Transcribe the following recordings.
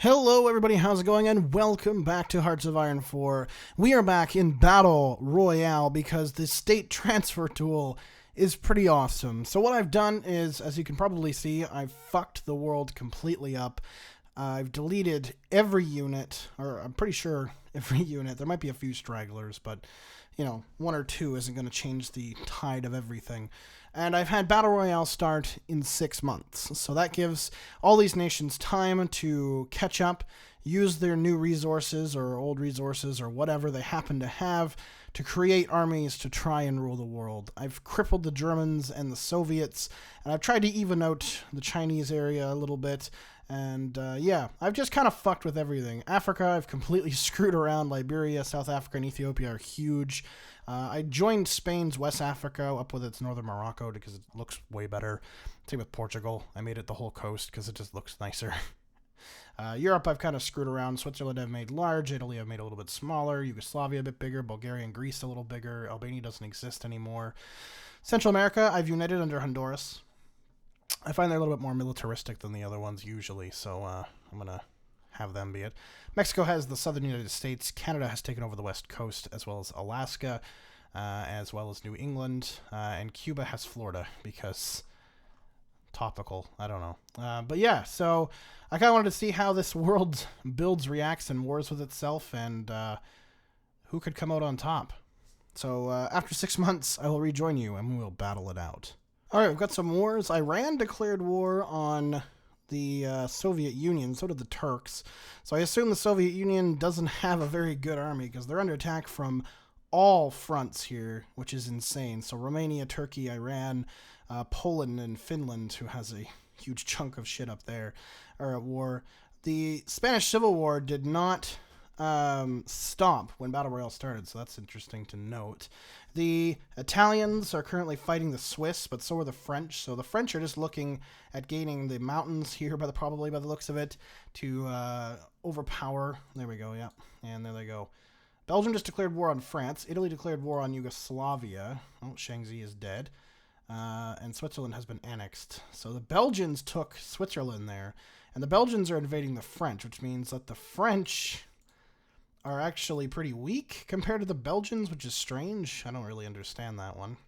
Hello everybody, how's it going? And welcome back to Hearts of Iron 4. We are back in Battle Royale because the state transfer tool is pretty awesome. So what I've done is, as you can probably see, I've fucked the world completely up. I've deleted every unit, or I'm pretty sure every unit. There might be a few stragglers, but one or two isn't going to change the tide of everything. And I've had Battle Royale start in 6 months. So that gives all these nations time to catch up, use their new resources or old resources or whatever they happen to have to create armies to try and rule the world. I've crippled the Germans and the Soviets, and I've tried to even out the Chinese area a little bit. And I've just kind of fucked with everything. Africa, I've completely screwed around. Liberia, South Africa, and Ethiopia are huge. I joined Spain's West Africa up with its northern Morocco because it looks way better. Same with Portugal. I made it the whole coast because it just looks nicer. Europe, I've kind of screwed around. Switzerland, I've made large. Italy, I've made a little bit smaller. Yugoslavia, a bit bigger. Bulgaria and Greece, a little bigger. Albania doesn't exist anymore. Central America, I've united under Honduras. I find they're a little bit more militaristic than the other ones usually, so I'm going to have them be it. Mexico has the southern United States. Canada has taken over the west coast, as well as Alaska, as well as New England. And Cuba has Florida, because topical, I don't know. But yeah, so I kind of wanted to see how this world builds, reacts, and wars with itself, and who could come out on top. So after 6 months, I will rejoin you, and we will battle it out. Alright, we've got some wars. Iran declared war on the Soviet Union, so did the Turks. So I assume the Soviet Union doesn't have a very good army because they're under attack from all fronts here, which is insane. So Romania, Turkey, Iran, Poland, and Finland, who has a huge chunk of shit up there, are at war. The Spanish Civil War did not stop when Battle Royale started, so that's interesting to note. The Italians are currently fighting the Swiss, but so are the French. So the French are just looking at gaining the mountains here, probably by the looks of it, to overpower. There we go, yeah, and there they go. Belgium just declared war on France. Italy declared war on Yugoslavia. Oh, Shaanxi is dead. And Switzerland has been annexed. So the Belgians took Switzerland there, and the Belgians are invading the French, which means that the French are actually pretty weak compared to the Belgians, which is strange. I don't really understand that one.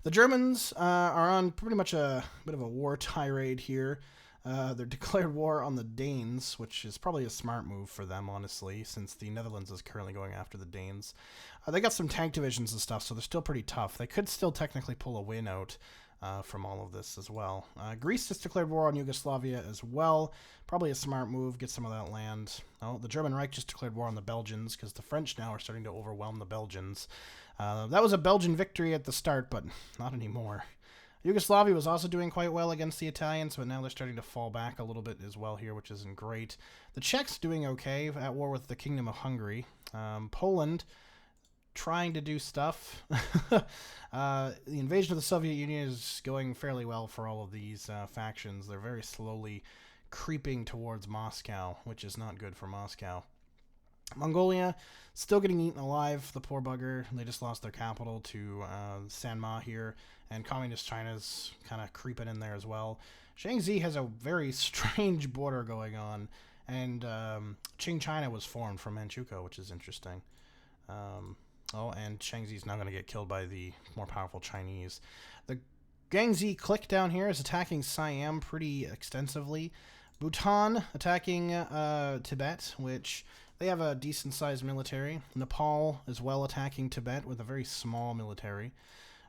The Germans are on pretty much a bit of a war tirade here. They're declared war on the Danes, which is probably a smart move for them, honestly, since the Netherlands is currently going after the Danes. They got some tank divisions and stuff, so they're still pretty tough. They could still technically pull a win out from all of this as well. Greece just declared war on Yugoslavia as well. Probably a smart move, get some of that land. Oh, the German Reich just declared war on the Belgians because the French now are starting to overwhelm the Belgians. That was a Belgian victory at the start, but not anymore. Yugoslavia was also doing quite well against the Italians, but now they're starting to fall back a little bit as well here, which isn't great. The Czechs doing okay, at war with the Kingdom of Hungary. Poland trying to do stuff. The invasion of the Soviet Union is going fairly well for all of these factions. They're very slowly creeping towards Moscow, which is not good for Moscow. Mongolia, still getting eaten alive, the poor bugger. They just lost their capital to Sanma here, and Communist China's kind of creeping in there as well. Shaanxi has a very strange border going on, and Qing China was formed from Manchukuo, which is interesting. And Shaanxi's now going to get killed by the more powerful Chinese. The Gangxi clique down here is attacking Siam pretty extensively. Bhutan attacking Tibet, which they have a decent-sized military. Nepal as well attacking Tibet with a very small military.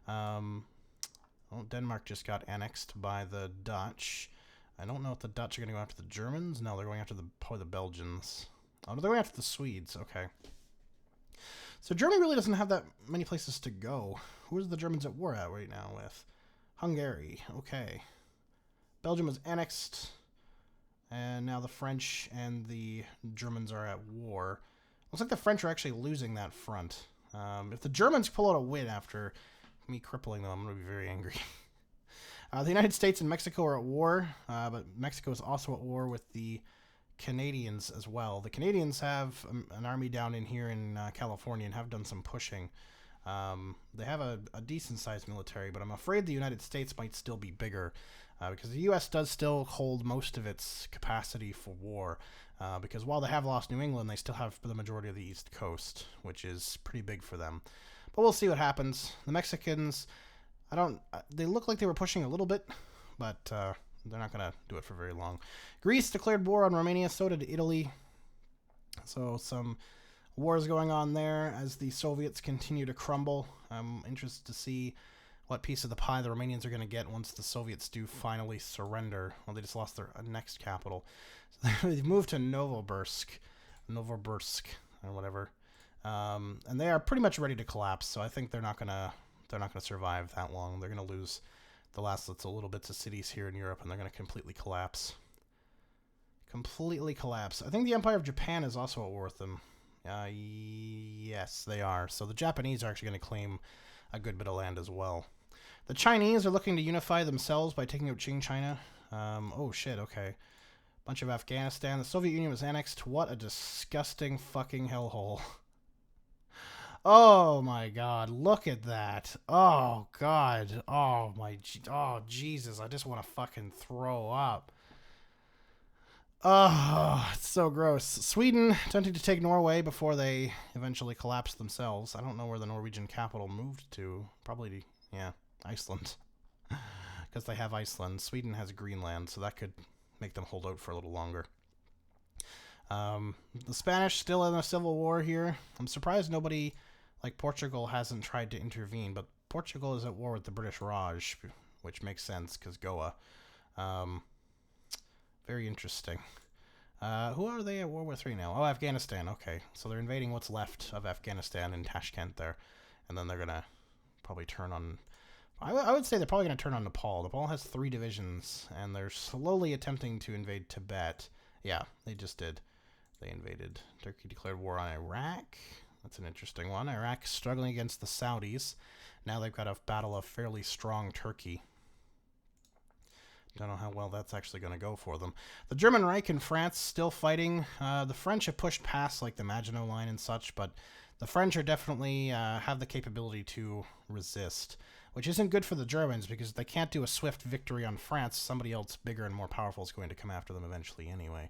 Denmark just got annexed by the Dutch. I don't know if the Dutch are going to go after the Germans. No, they're going after probably the Belgians. Oh, they're going after the Swedes. Okay. So Germany really doesn't have that many places to go. Who is the Germans at war at right now with? Hungary. Okay. Belgium was annexed. And now the French and the Germans are at war. Looks like the French are actually losing that front. If the Germans pull out a win after me crippling them, I'm going to be very angry. The United States and Mexico are at war, but Mexico is also at war with the Canadians as well. The Canadians have an army down in here in California and have done some pushing. They have a decent-sized military, but I'm afraid the United States might still be bigger. because the U.S. does still hold most of its capacity for war. Because while they have lost New England, they still have the majority of the East Coast, which is pretty big for them. But we'll see what happens. The Mexicans, they look like they were pushing a little bit, but they're not going to do it for very long. Greece declared war on Romania, so did Italy. So some wars going on there as the Soviets continue to crumble. I'm interested to see what piece of the pie the Romanians are going to get once the Soviets do finally surrender. Well, they just lost their next capital. So they've moved to Novosibirsk, or whatever. And they are pretty much ready to collapse, so I think they're not going to survive that long. They're going to lose the last little bits of cities here in Europe, and they're going to completely collapse. I think the Empire of Japan is also at war with them. Yes, they are. So the Japanese are actually going to claim a good bit of land as well. The Chinese are looking to unify themselves by taking out Qing China. Oh shit, okay. Bunch of Afghanistan. The Soviet Union was annexed. What a disgusting fucking hellhole. Oh my god, look at that. Oh god. Oh Jesus, I just want to fucking throw up. Oh, it's so gross. Sweden attempting to take Norway before they eventually collapsed themselves. I don't know where the Norwegian capital moved to. Probably, yeah, Iceland. Because they have Iceland. Sweden has Greenland, so that could make them hold out for a little longer. The Spanish still in a civil war here. I'm surprised nobody like Portugal hasn't tried to intervene, but Portugal is at war with the British Raj, which makes sense because Goa. Very interesting. Who are they at war with right now? Oh, Afghanistan. Okay, so they're invading what's left of Afghanistan in Tashkent there, and then they're gonna probably turn on. I would say they're probably gonna turn on Nepal. Nepal has 3 divisions, and they're slowly attempting to invade Tibet. Yeah, they just did. They invaded. Turkey declared war on Iraq. That's an interesting one. Iraq struggling against the Saudis. Now they've got to battle a fairly strong Turkey. Don't know how well that's actually going to go for them. The German Reich and France still fighting. The French have pushed past like the Maginot Line and such, but the French are definitely have the capability to resist, which isn't good for the Germans because they can't do a swift victory on France. Somebody else bigger and more powerful is going to come after them eventually anyway.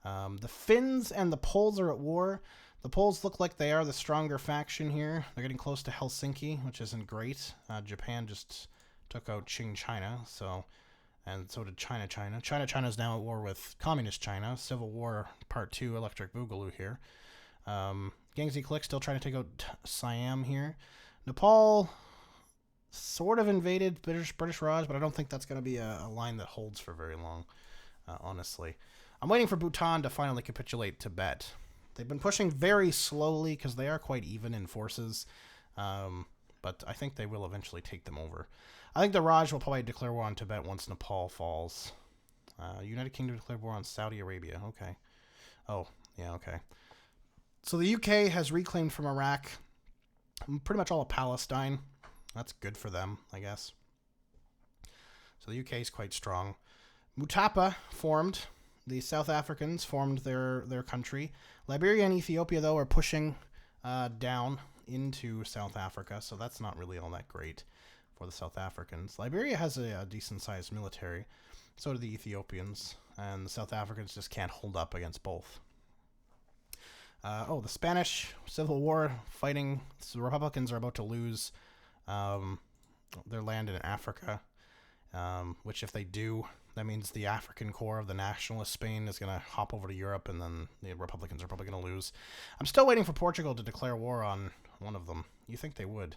The Finns and the Poles are at war. The Poles look like they are the stronger faction here. They're getting close to Helsinki, which isn't great. Japan just took out Qing China, and so did China. China is now at war with Communist China. Civil War Part 2, Electric Boogaloo here. Gangxi Click still trying to take out Siam here. Nepal sort of invaded British Raj, but I don't think that's going to be a line that holds for very long, honestly. I'm waiting for Bhutan to finally capitulate Tibet. They've been pushing very slowly because they are quite even in forces, but I think they will eventually take them over. I think the Raj will probably declare war on Tibet once Nepal falls. United Kingdom declared war on Saudi Arabia. Okay. Oh, yeah, okay. So the UK has reclaimed from Iraq pretty much all of Palestine. That's good for them, I guess. So the UK is quite strong. Mutapa formed. The South Africans formed their country. Liberia and Ethiopia, though, are pushing down into South Africa, so that's not really all that great for the South Africans. Liberia has a decent-sized military. So do the Ethiopians, and the South Africans just can't hold up against both. The Spanish Civil War fighting. So the Republicans are about to lose their land in Africa, which if they do, that means the African core of the nationalist Spain is going to hop over to Europe, and then the Republicans are probably going to lose. I'm still waiting for Portugal to declare war on one of them. You think they would.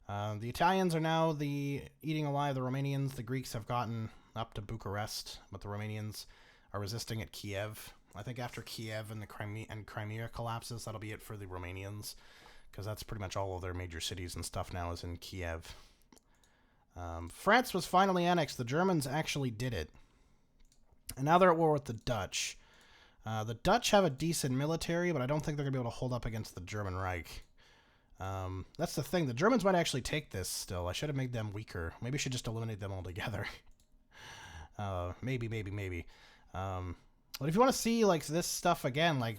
The Italians are now eating alive the Romanians. The Greeks have gotten up to Bucharest, but the Romanians are resisting at Kiev. I think after Kiev and Crimea collapses, that'll be it for the Romanians, because that's pretty much all of their major cities and stuff now is in Kiev. France was finally annexed. The Germans actually did it. And now they're at war with the Dutch. The Dutch have a decent military, but I don't think they're going to be able to hold up against the German Reich. That's the thing. The Germans might actually take this still. I should have made them weaker. Maybe I should just eliminate them altogether. Maybe. But if you want to see like this stuff again, like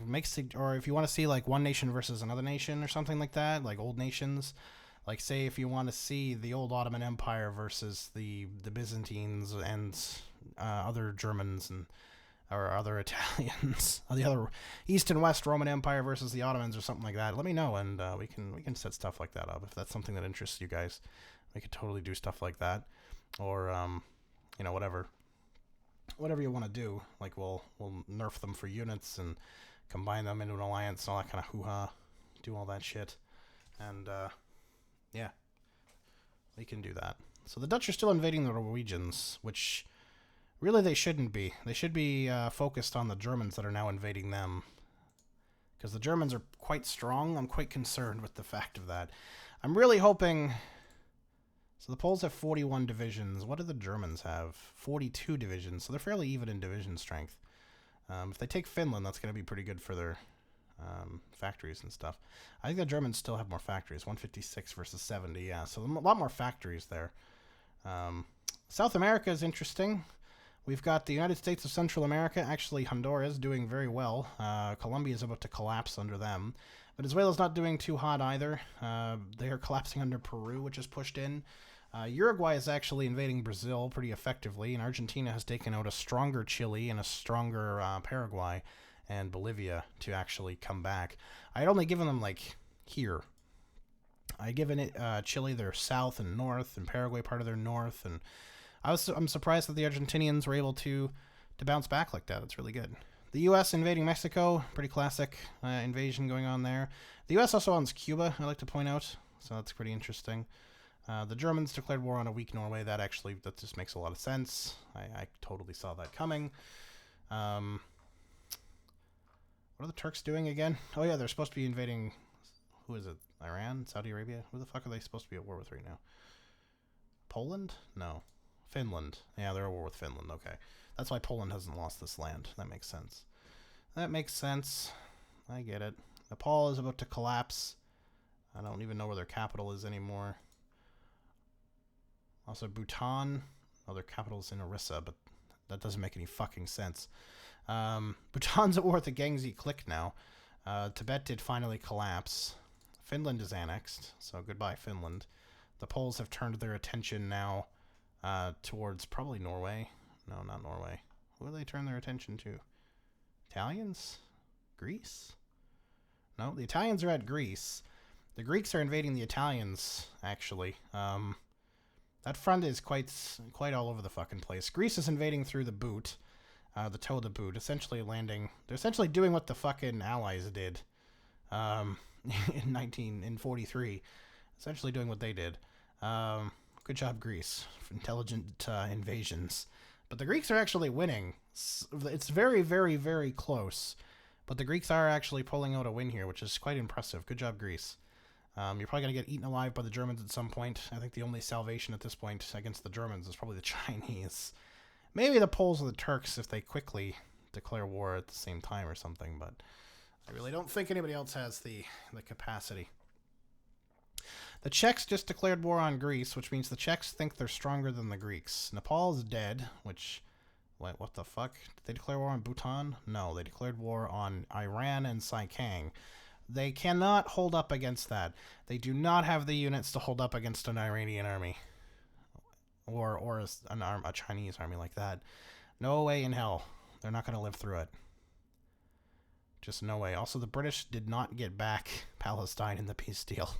or if you want to see like one nation versus another nation or something like that, like old nations, Like, say, if you want to see the old Ottoman Empire versus the Byzantines and other Germans and or other Italians, the other East and West Roman Empire versus the Ottomans or something like that, let me know, and we can set stuff like that up if that's something that interests you guys. We could totally do stuff like that, or you know, whatever you want to do. Like we'll nerf them for units and combine them into an alliance and all that kind of hoo-ha, do all that shit, and yeah, we can do that. So the Dutch are still invading the Norwegians, which really they shouldn't be. They should be focused on the Germans that are now invading them, because the Germans are quite strong. I'm quite concerned with the fact of that. I'm really hoping... So the Poles have 41 divisions. What do the Germans have? 42 divisions. So they're fairly even in division strength. If they take Finland, that's going to be pretty good for their factories and stuff. I think the Germans still have more factories. 156 versus 70, yeah. So a lot more factories there. South America is interesting. We've got the United States of Central America. Actually, Honduras doing very well. Colombia is about to collapse under them. Venezuela's not doing too hot either. They are collapsing under Peru, which is pushed in. Uruguay is actually invading Brazil pretty effectively, and Argentina has taken out a stronger Chile and a stronger Paraguay and Bolivia to actually come back. I had only given them, like, here. I had given it Chile their south and north, and Paraguay part of their north, and I'm surprised that the Argentinians were able to bounce back like that. It's really good. The U.S. invading Mexico, pretty classic invasion going on there. The U.S. also owns Cuba, I like to point out, so that's pretty interesting. The Germans declared war on a weak Norway. That just makes a lot of sense. I totally saw that coming. What are the Turks doing again? Oh yeah, they're supposed to be invading, who is it? Iran? Saudi Arabia? Who the fuck are they supposed to be at war with right now? Poland? No. Finland. Yeah, they're at war with Finland. Okay. That's why Poland hasn't lost this land. That makes sense. That makes sense. I get it. Nepal is about to collapse. I don't even know where their capital is anymore. Also, Bhutan. Oh, their capital is in Orissa, but that doesn't make any fucking sense. Bhutan's at war with the Gangxi clique now. Tibet did finally collapse. Finland is annexed, so goodbye, Finland. The Poles have turned their attention now towards probably Norway. No, not Norway. Who do they turn their attention to? Italians? Greece? No, the Italians are at Greece. The Greeks are invading the Italians, actually. That front is quite all over the fucking place. Greece is invading through the boot, the toe of the boot, essentially landing. They're essentially doing what the fucking Allies did in 43. Essentially doing what they did. Good job, Greece, for intelligent invasions. But the Greeks are actually winning. It's very, very, very close. But the Greeks are actually pulling out a win here, which is quite impressive. Good job, Greece. You're probably going to get eaten alive by the Germans at some point. I think the only salvation at this point against the Germans is probably the Chinese. Maybe the Poles or the Turks if they quickly declare war at the same time or something. But I really don't think anybody else has the capacity. The Czechs just declared war on Greece, which means the Czechs think they're stronger than the Greeks. Nepal is dead, which... What the fuck? Did they declare war on Bhutan? No, they declared war on Iran and Sikang. They cannot hold up against that. They do not have the units to hold up against an Iranian army. Or a Chinese army like that. No way in hell. They're not going to live through it. Just no way. Also, the British did not get back Palestine in the peace deal.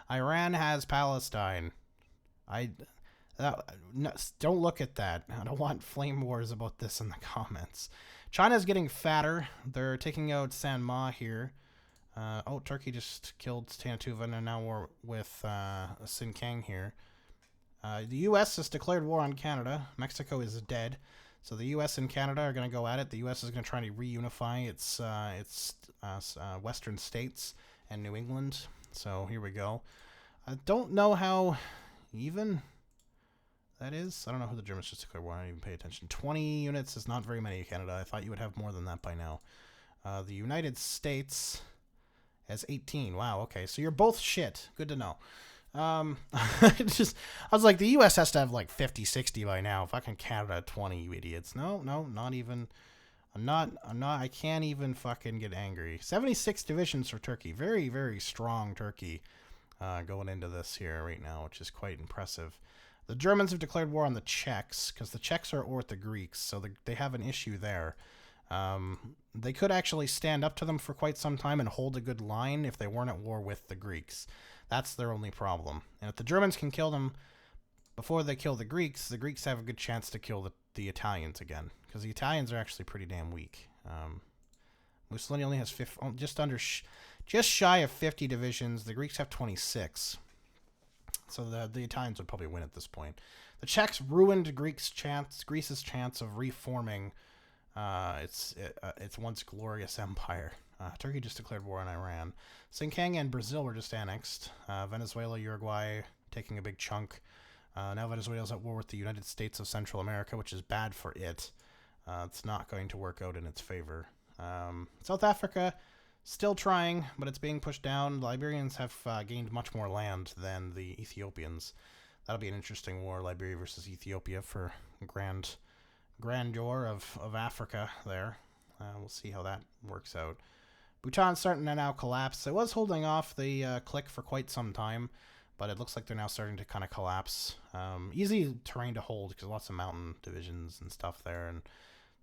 Iran has Palestine. No, don't look at that. I don't want flame wars about this in the comments. China's getting fatter. They're taking out San Ma here. Turkey just killed Tanatuva, and now we're with Sinkang here. The U.S. has declared war on Canada. Mexico is dead. So the U.S. and Canada are going to go at it. The U.S. is going to try to reunify its western states and New England. So here we go. I don't know how even that is. I don't know who the Germans just declared war. I didn't even pay attention. 20 units is not very many, Canada. I thought you would have more than that by now. The United States has 18. Wow, okay. So you're both shit. Good to know. I was like, the U.S. has to have like 50, 60 by now. Fucking Canada, 20, you idiots. No, not even. I can't even fucking get angry. 76 divisions for Turkey. Very, very strong Turkey. going into this here right now, which is quite impressive. The Germans have declared war on the Czechs, because the Czechs are at war with the Greeks, so they have an issue there. They could actually stand up to them for quite some time and hold a good line if they weren't at war with the Greeks. That's their only problem. And if the Germans can kill them before they kill the Greeks have a good chance to kill the Italians again, because the Italians are actually pretty damn weak. Mussolini only has just shy of 50 divisions. The Greeks have 26. So the Italians would probably win at this point. The Czechs ruined Greece's chance of reforming its once glorious empire. Turkey just declared war on Iran. Xinjiang and Brazil were just annexed. Venezuela, Uruguay taking a big chunk. Now Venezuela's at war with the United States of Central America, which is bad for it. It's not going to work out in its favor. South Africa, still trying, but it's being pushed down. The Liberians have gained much more land than the Ethiopians. That'll be an interesting war, Liberia versus Ethiopia, for grandeur of Africa there. We'll see how that works out. Bhutan's starting to now collapse. It was holding off the click for quite some time, but it looks like they're now starting to kind of collapse. Easy terrain to hold because lots of mountain divisions and stuff there, and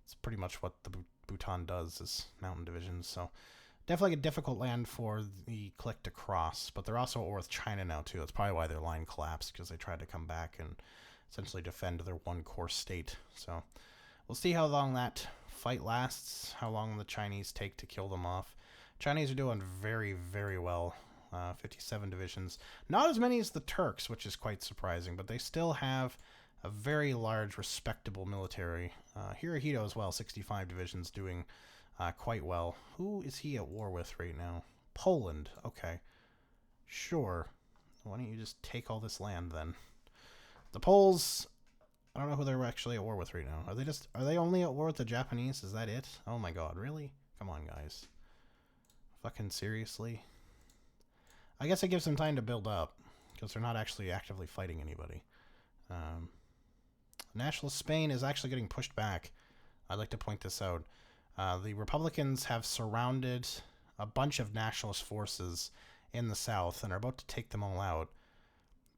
it's pretty much what the Bhutan does is mountain divisions. So definitely a difficult land for the click to cross, but they're also at war with China now too. That's probably why their line collapsed, because they tried to come back and essentially defend their one core state. So we'll see how long that fight lasts, how long the Chinese take to kill them off. Chinese are doing very, very well. 57 divisions. Not as many as the Turks, which is quite surprising, but they still have a very large, respectable military. Hirohito as well, 65 divisions, doing quite well. Who is he at war with right now? Poland. Okay. Sure. Why don't you just take all this land then? The Poles, I don't know who they're actually at war with right now. Are they only at war with the Japanese? Is that it? Oh my god, really? Come on, guys. Fucking seriously? I guess it gives them time to build up, because they're not actually actively fighting anybody. Nationalist Spain is actually getting pushed back. I'd like to point this out. The Republicans have surrounded a bunch of nationalist forces in the south and are about to take them all out.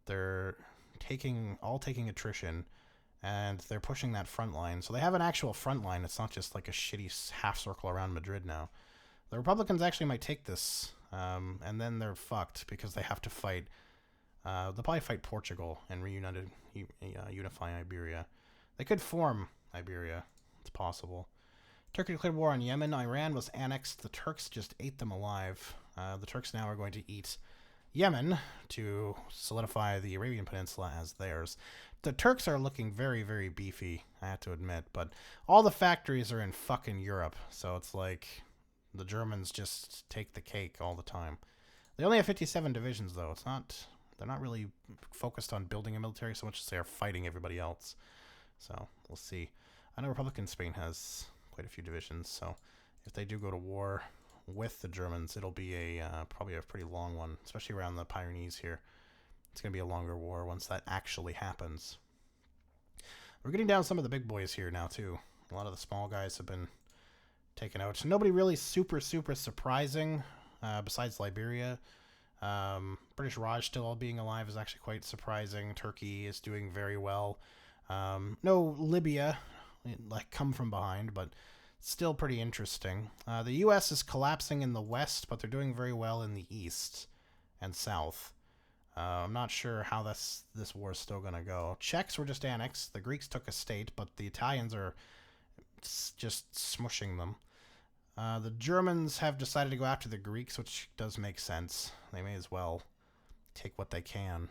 They're taking attrition, and they're pushing that front line. So they have an actual front line. It's not just like a shitty half circle around Madrid now. The Republicans actually might take this, and then they're fucked because they have to fight. They'll probably fight Portugal and unify Iberia. They could form Iberia. It's possible. Turkey declared war on Yemen. Iran was annexed. The Turks just ate them alive. The Turks now are going to eat Yemen to solidify the Arabian Peninsula as theirs. The Turks are looking very, very beefy, I have to admit, but all the factories are in fucking Europe, so it's like the Germans just take the cake all the time. They only have 57 divisions, though. They're not really focused on building a military so much as they are fighting everybody else. So we'll see. I know Republican Spain has quite a few divisions, so if they do go to war with the Germans, it'll be probably a pretty long one, especially around the Pyrenees here. It's going to be a longer war once that actually happens. We're getting down some of the big boys here now, too. A lot of the small guys have been taken out. Nobody really super, super surprising besides Liberia. British Raj still all being alive is actually quite surprising. Turkey is doing very well. No Libya, like come from behind, but still pretty interesting. The U.S. is collapsing in the west, but they're doing very well in the east and south. I'm not sure how this war is still going to go. Czechs were just annexed. The Greeks took a state, but the Italians are just smushing them. The Germans have decided to go after the Greeks, which does make sense. They may as well take what they can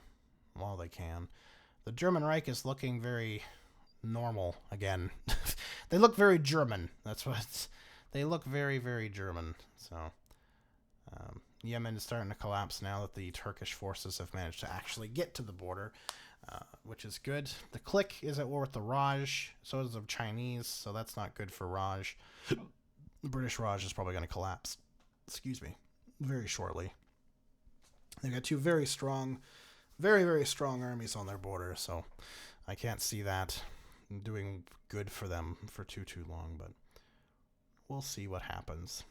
while they can. The German Reich is looking very normal again. They look very German. They look very, very German. So Yemen is starting to collapse now that the Turkish forces have managed to actually get to the border, which is good. The clique is at war with the Raj, so is the Chinese, so that's not good for Raj. The British Raj is probably going to collapse, very shortly. They've got two very strong, very, very strong armies on their border, so I can't see that doing good for them for too long, but we'll see what happens.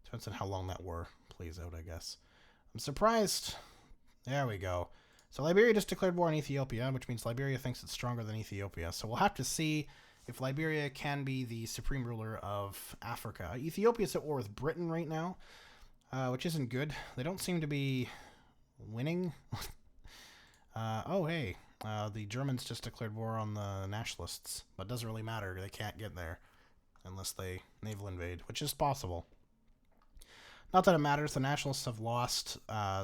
Depends on how long that war plays out, I guess. I'm surprised. There we go. So Liberia just declared war on Ethiopia, which means Liberia thinks it's stronger than Ethiopia. So we'll have to see if Liberia can be the supreme ruler of Africa. Ethiopia's at war with Britain right now, which isn't good. They don't seem to be winning. Oh, hey. The Germans just declared war on the nationalists, but it doesn't really matter. They can't get there unless they naval invade, which is possible. Not that it matters. The nationalists have lost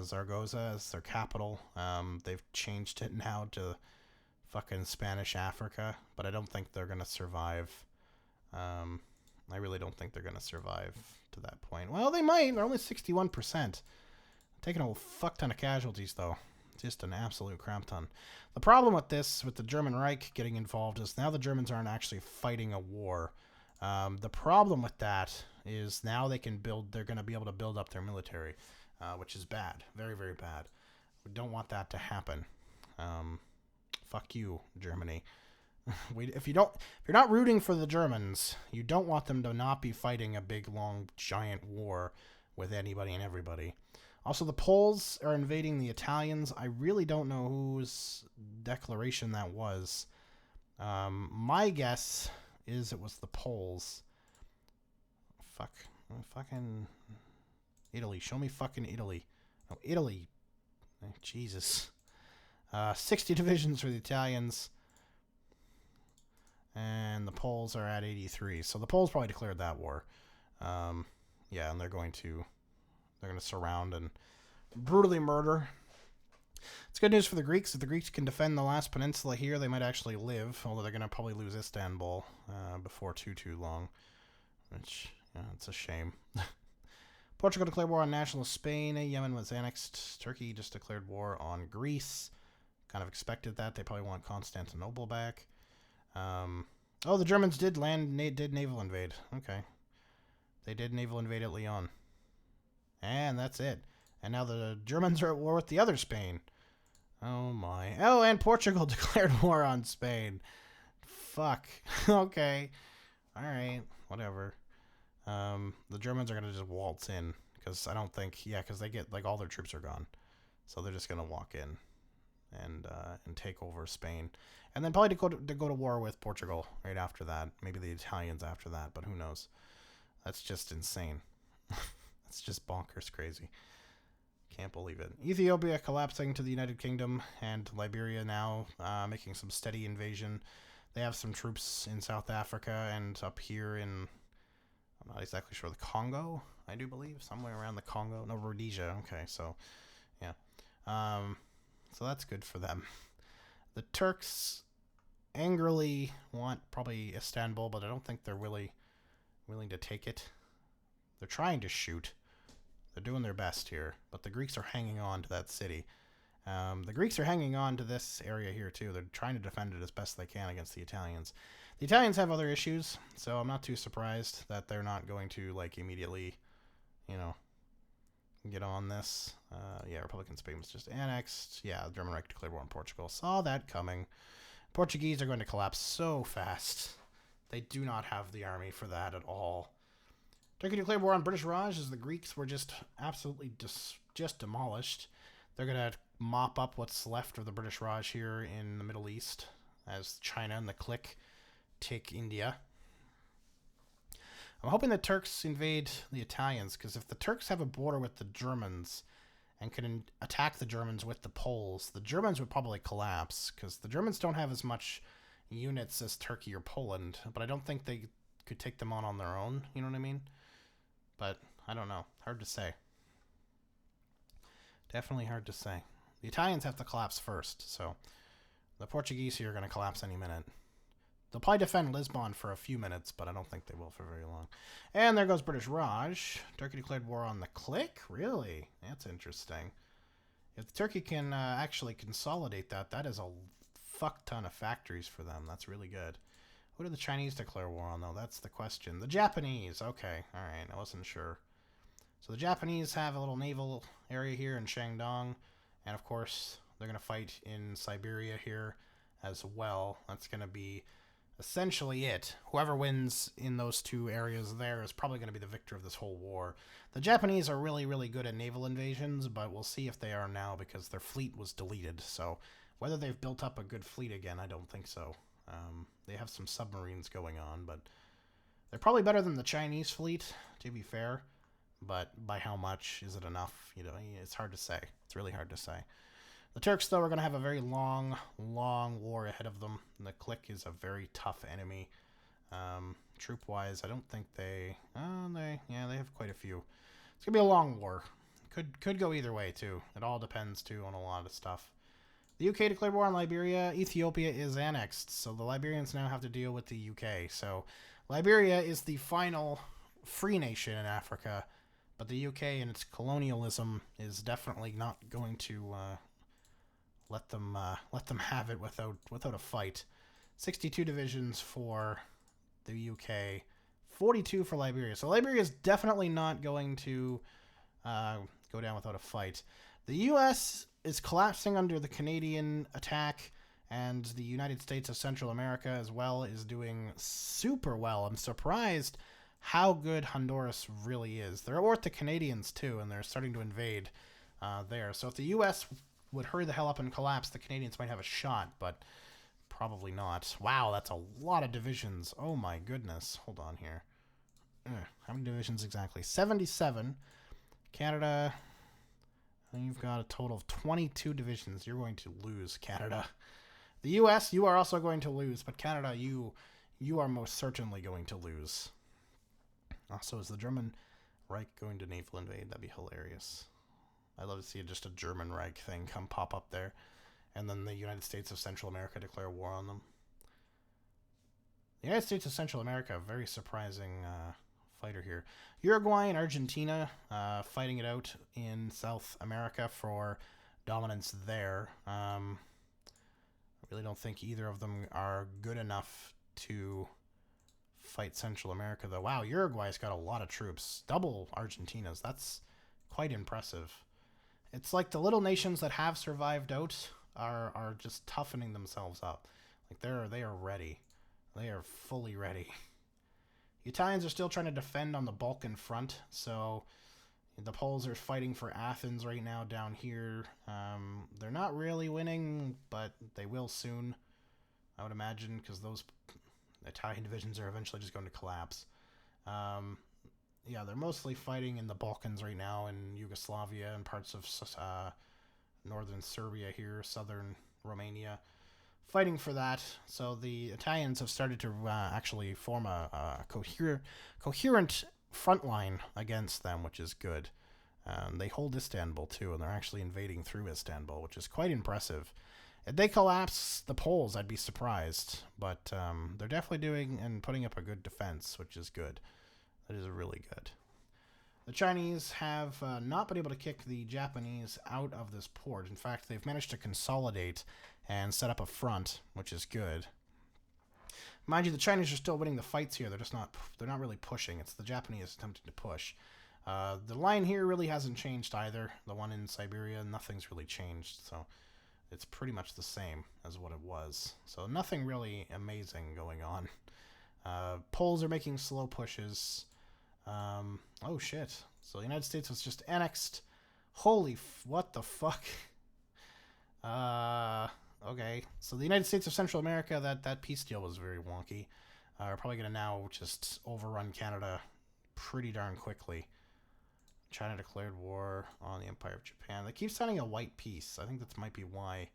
Zaragoza as their capital. They've changed it now to fucking Spanish Africa, but I don't think they're going to survive. I really don't think they're going to survive to that point. Well, they might. They're only 61%. Taking a fuck ton of casualties, though. Just an absolute crap ton. The problem with this, with the German Reich getting involved, is now the Germans aren't actually fighting a war. The problem with that is now they're going to be able to build up their military, which is bad. Very, very bad. We don't want that to happen. Fuck you, Germany. If you're not rooting for the Germans, you don't want them to not be fighting a big, long, giant war with anybody and everybody. Also, the Poles are invading the Italians. I really don't know whose declaration that was. My guess is it was the Poles. Fuck. Fucking Italy. Show me fucking Italy. Oh, Italy. Jesus. 60 divisions for the Italians. And the Poles are at 83. So the Poles probably declared that war. Yeah, and they're going to surround and brutally murder. It's good news for the Greeks. If the Greeks can defend the last peninsula here, they might actually live, although they're going to probably lose Istanbul before too long, which, it's a shame. Portugal declared war on nationalist Spain. Yemen was annexed. Turkey just declared war on Greece. Kind of expected that. They probably want Constantinople back. Oh, the Germans did naval invade. Okay. They did naval invade at Lyon. And that's it. And now the Germans are at war with the other Spain. Oh my. Oh, and Portugal declared war on Spain. Fuck. Okay. Alright. Whatever. The Germans are going to just waltz in. Because I don't think... Yeah, because they get... Like, all their troops are gone. So they're just going to walk in. And take over Spain. And then probably to go to war with Portugal right after that. Maybe the Italians after that. But who knows. That's just insane. It's just bonkers crazy. Can't believe it. Ethiopia collapsing to the United Kingdom, and Liberia now making some steady invasion. They have some troops in South Africa and up here in, I'm not exactly sure, the Congo, I do believe. Somewhere around the Congo. No, Rhodesia. Okay, so, yeah. So that's good for them. The Turks angrily want probably Istanbul, but I don't think they're really willing to take it. They're trying to shoot. They're doing their best here, but the Greeks are hanging on to that city. The Greeks are hanging on to this area here, too. They're trying to defend it as best they can against the Italians. The Italians have other issues, so I'm not too surprised that they're not going to, like, immediately, get on this. Yeah, Republican Spain was just annexed. Yeah, the German Reich declared war on Portugal. Saw that coming. Portuguese are going to collapse so fast. They do not have the army for that at all. Turkey declared war on British Raj as the Greeks were just absolutely just demolished. They're going to mop up what's left of the British Raj here in the Middle East as China and the clique take India. I'm hoping the Turks invade the Italians, because if the Turks have a border with the Germans and can attack the Germans with the Poles, the Germans would probably collapse, because the Germans don't have as much units as Turkey or Poland, but I don't think they could take them on their own, you know what I mean? But, I don't know. Hard to say. Definitely hard to say. The Italians have to collapse first, so the Portuguese here are going to collapse any minute. They'll probably defend Lisbon for a few minutes, but I don't think they will for very long. And there goes British Raj. Turkey declared war on the clique? Really? That's interesting. If Turkey can actually consolidate that, that is a fuck ton of factories for them. That's really good. Who did the Chinese declare war on, though? That's the question. The Japanese. Okay. All right. I wasn't sure. So the Japanese have a little naval area here in Shandong. And, of course, they're going to fight in Siberia here as well. That's going to be essentially it. Whoever wins in those two areas there is probably going to be the victor of this whole war. The Japanese are really, really good at naval invasions, but we'll see if they are now because their fleet was deleted. So whether they've built up a good fleet again, I don't think so. They have some submarines going on, but they're probably better than the Chinese fleet, to be fair. But by how much? Is it enough? You know, it's hard to say. It's really hard to say. The Turks, though, are going to have a very long, long war ahead of them. And the Click is a very tough enemy. Troop-wise, I don't think they have quite a few. It's going to be a long war. Could go either way, too. It all depends, too, on a lot of stuff. The UK declared war on Liberia. Ethiopia is annexed, so the Liberians now have to deal with the UK. So Liberia is the final free nation in Africa, but the UK and its colonialism is definitely not going to let them have it without a fight. 62 divisions for the UK, 42 for Liberia. So Liberia is definitely not going to go down without a fight. The US is collapsing under the Canadian attack, and the United States of Central America as well is doing super well. I'm surprised how good Honduras really is. They're with the Canadians too, and they're starting to invade there. So if the US would hurry the hell up and collapse, the Canadians might have a shot, but probably not. Wow, that's a lot of divisions. Oh my goodness. Hold on here. How many divisions exactly? 77. Canada, you've got a total of 22 divisions. You're going to lose, Canada. The US, you are also going to lose, but Canada, you are most certainly going to lose. Also, is the German Reich going to naval invade? That'd be hilarious. I'd love to see just a German Reich thing come pop up there. And then the United States of Central America declare war on them. The United States of Central America, very surprising fighter here. Uruguay and Argentina fighting it out in South America for dominance there. I really don't think either of them are good enough to fight Central America, though. Wow, Uruguay's got a lot of troops. Double Argentina's. That's quite impressive. It's like the little nations that have survived out are just toughening themselves up. Like they are ready. They are fully ready. The Italians are still trying to defend on the Balkan front, so the Poles are fighting for Athens right now down here. They're not really winning, but they will soon, I would imagine, because those Italian divisions are eventually just going to collapse. Yeah, they're mostly fighting in the Balkans right now, in Yugoslavia and parts of northern Serbia here, southern Romania, fighting for that. So the Italians have started to actually form a coherent front line against them, which is good. They hold Istanbul too, and they're actually invading through Istanbul, which is quite impressive. If they collapse the Poles, I'd be surprised, but they're definitely doing and putting up a good defense, which is good. That is really good. The Chinese have not been able to kick the Japanese out of this port. In fact, they've managed to consolidate and set up a front, which is good. Mind you, the Chinese are still winning the fights here. They're not really pushing. It's the Japanese attempting to push. The line here really hasn't changed either. The one in Siberia, nothing's really changed. So it's pretty much the same as what it was. So nothing really amazing going on. Poles are making slow pushes. Oh shit. So the United States was just annexed. What the fuck? Okay. So the United States of Central America, that peace deal was very wonky. We're probably going to now just overrun Canada pretty darn quickly. China declared war on the Empire of Japan. They keep signing a white peace. I think that might be why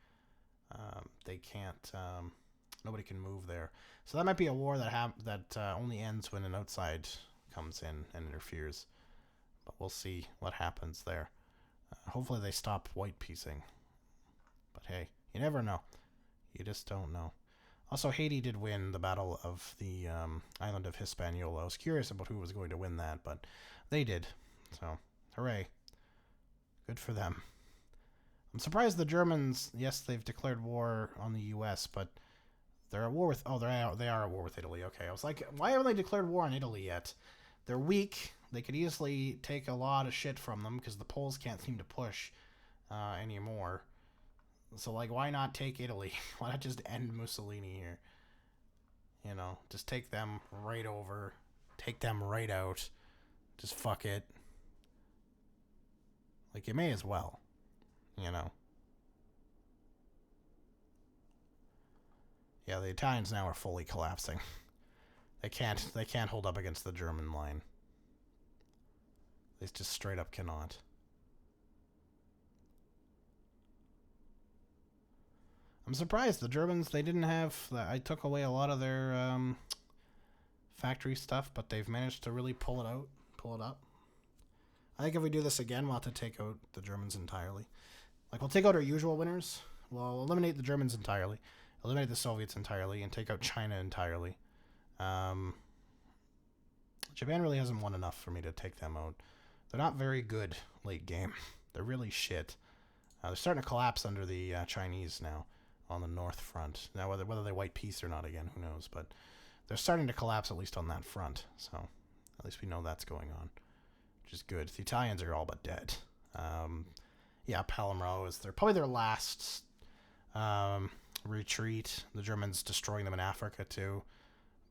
they can't... nobody can move there. So that might be a war that only ends when an outside comes in and interferes. But we'll see what happens there. Hopefully they stop white piecing. But hey, you never know. You just don't know. Also, Haiti did win the Battle of the island of Hispaniola. I was curious about who was going to win that, but they did. So, hooray. Good for them. I'm surprised the Germans, yes, they've declared war on the U.S., but they're at war with... Oh, they are at war with Italy. Okay, I was like, why haven't they declared war on Italy yet? They're weak. They could easily take a lot of shit from them because the Poles can't seem to push anymore. So, like, why not take Italy? Why not just end Mussolini here? You know, just take them right over. Take them right out. Just fuck it. Like, you may as well. You know. Yeah, the Italians now are fully collapsing. They can't hold up against the German line. They just straight up cannot. I'm surprised the Germans, they didn't have... I took away a lot of their factory stuff, but they've managed to really pull it up. I think if we do this again, we'll have to take out the Germans entirely. Like, we'll take out our usual winners. We'll eliminate the Germans entirely. Eliminate the Soviets entirely, and take out China entirely. Japan really hasn't won enough for me to take them out. They're not very good late game. They're really shit. They're starting to collapse under the Chinese now on the north front. Now, whether they white peace or not again, who knows? But they're starting to collapse at least on that front. So at least we know that's going on, which is good. The Italians are all but dead. Yeah, Palermo is probably their last retreat. The Germans destroying them in Africa too,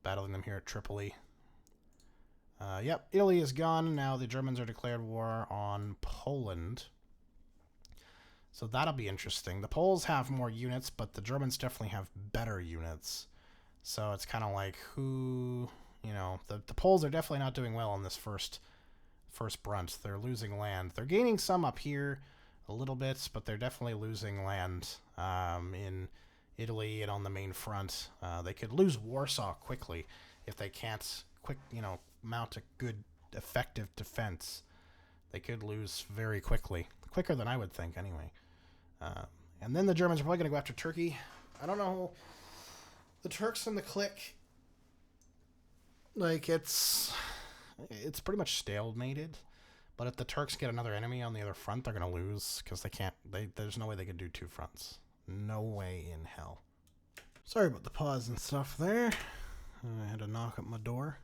battling them here at Tripoli. Yep, Italy is gone. Now the Germans are declared war on Poland. So that'll be interesting. The Poles have more units, but the Germans definitely have better units. So it's kind of like who, you know, the Poles are definitely not doing well on this first brunt. They're losing land. They're gaining some up here a little bit, but they're definitely losing land in Italy and on the main front. They could lose Warsaw quickly if they can't mount a good, effective defense. They could lose very quickly. Quicker than I would think, anyway. And then the Germans are probably going to go after Turkey. I don't know. The Turks and the clique, like, it's pretty much stalemated. But if the Turks get another enemy on the other front, they're going to lose because they can't. There's no way they could do two fronts. No way in hell. Sorry about the pause and stuff there. I had a knock at my door.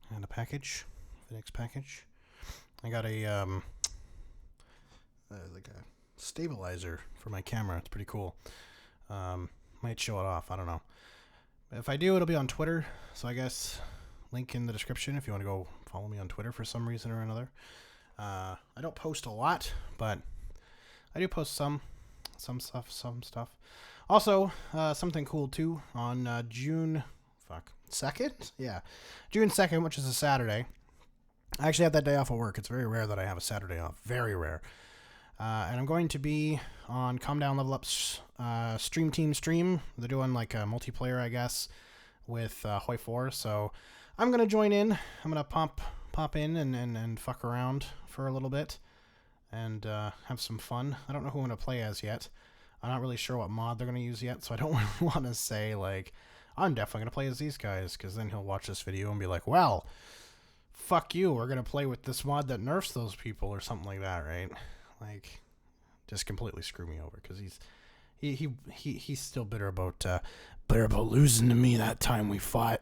I had a package, FedEx package. I got a like a stabilizer for my camera. It's pretty cool. Might show it off. I don't know. If I do, it'll be on Twitter. So I guess link in the description if you want to go follow me on Twitter for some reason or another. I don't post a lot, but I do post some stuff. Also, something cool too on June 2nd? Yeah, June 2nd, which is a Saturday. I actually have that day off of work. It's very rare that I have a Saturday off. Very rare. And I'm going to be on Calm Down Level Up's Stream Team Stream. They're doing like a multiplayer, I guess, with Hoi 4. So I'm going to join in. I'm going to pop in and fuck around for a little bit and have some fun. I don't know who I'm going to play as yet. I'm not really sure what mod they're going to use yet, so I don't really want to say, like, I'm definitely going to play as these guys, because then he'll watch this video and be like, well, fuck you, we're going to play with this mod that nerfs those people or something like that, right? Like, just completely screw me over, because he's still bitter about losing to me that time we fought.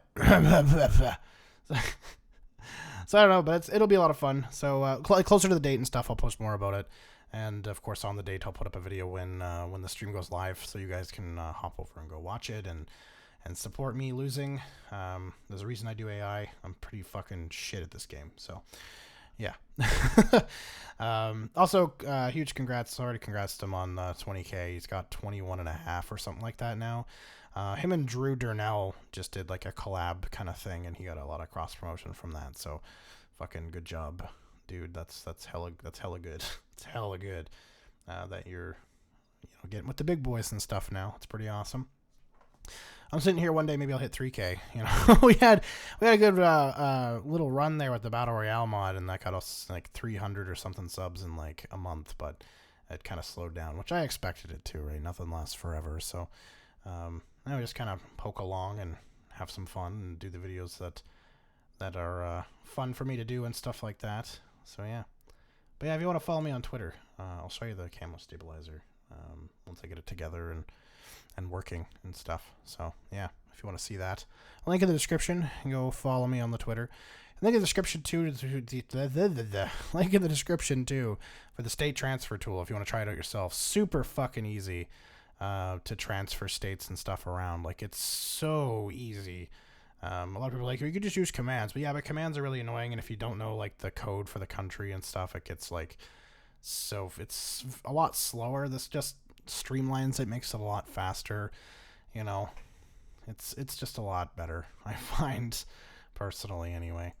So I don't know, but it'll be a lot of fun. So closer to the date and stuff, I'll post more about it. And of course, on the date, I'll put up a video when the stream goes live, so you guys can hop over and go watch it and support me losing. There's a reason I do AI. I'm pretty fucking shit at this game, so yeah. Also, huge congrats. Already congrats to him on 20K. He's got 21.5 or something like that now. Him and Drew Durnell just did like a collab kind of thing, and he got a lot of cross promotion from that. So, fucking good job, dude. That's hella good. It's hella good that you're getting with the big boys and stuff now. It's pretty awesome. I'm sitting here one day, maybe I'll hit 3K. We had a good little run there with the Battle Royale mod, and that got us like 300 or something subs in like a month, but it kind of slowed down, which I expected it to, right? Nothing lasts forever, so I just kind of poke along and have some fun and do the videos that are fun for me to do and stuff like that. So yeah. But yeah, if you want to follow me on Twitter, I'll show you the camo stabilizer once I get it together and working and stuff. So yeah, if you want to see that, link in the description, and go follow me on the Twitter. Link in the description too. Link in the description too for the state transfer tool if you want to try it out yourself. Super fucking easy to transfer states and stuff around. Like, it's so easy. A lot of people are like, you could just use commands. But yeah, but commands are really annoying. And if you don't know, like, the code for the country and stuff, it gets, like, so it's a lot slower. This just streamlines it, makes it a lot faster. You know, it's just a lot better, I find, personally, anyway.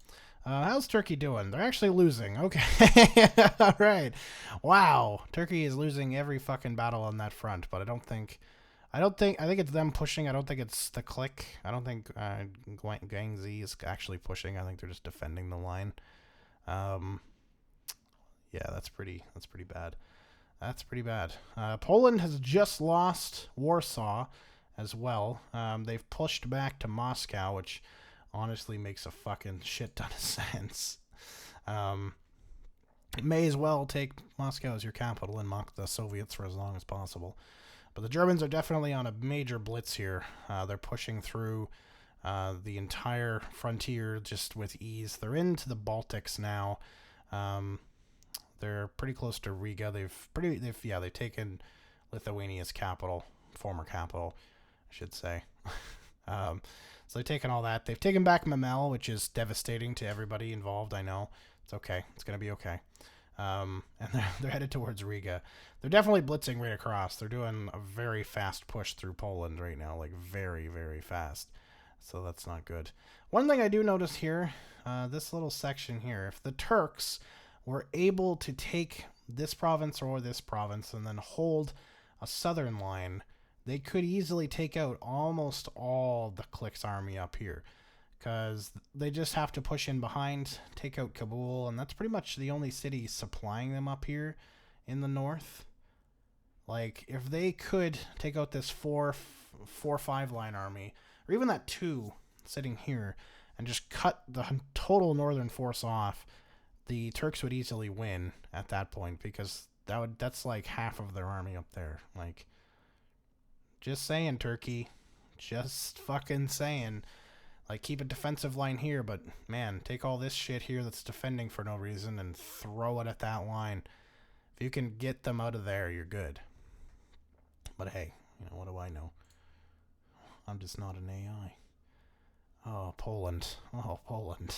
How's Turkey doing? They're actually losing. Okay. All right. Wow. Turkey is losing every fucking battle on that front, but I think it's them pushing. I don't think it's the click. I don't think Gangzi is actually pushing. I think they're just defending the line. Yeah, that's pretty bad. That's pretty bad. Poland has just lost Warsaw as well. They've pushed back to Moscow, which honestly makes a fucking shit ton of sense. It may as well take Moscow as your capital and mock the Soviets for as long as possible. But the Germans are definitely on a major blitz here. They're pushing through the entire frontier just with ease. They're into the Baltics now. They're pretty close to Riga. They've taken Lithuania's capital, former capital, I should say. So they've taken all that. They've taken back Memel, which is devastating to everybody involved. I know. It's okay. It's gonna be okay. And they're headed towards Riga. They're definitely blitzing right across. They're doing a very fast push through Poland right now, like very, very fast. So that's not good. One thing I do notice here, this little section here, if the Turks were able to take this province or this province and then hold a southern line, they could easily take out almost all the Click's army up here. Because they just have to push in behind, take out Kabul, and that's pretty much the only city supplying them up here in the north. Like, if they could take out this 4-5 line army, or even that 2 sitting here, and just cut the total northern force off, the Turks would easily win at that point, because that's like half of their army up there. Like, just saying, Turkey. Just fucking saying. Like, keep a defensive line here, but, man, take all this shit here that's defending for no reason and throw it at that line. If you can get them out of there, you're good. But, hey, what do I know? I'm just not an AI. Oh, Poland. Oh, Poland.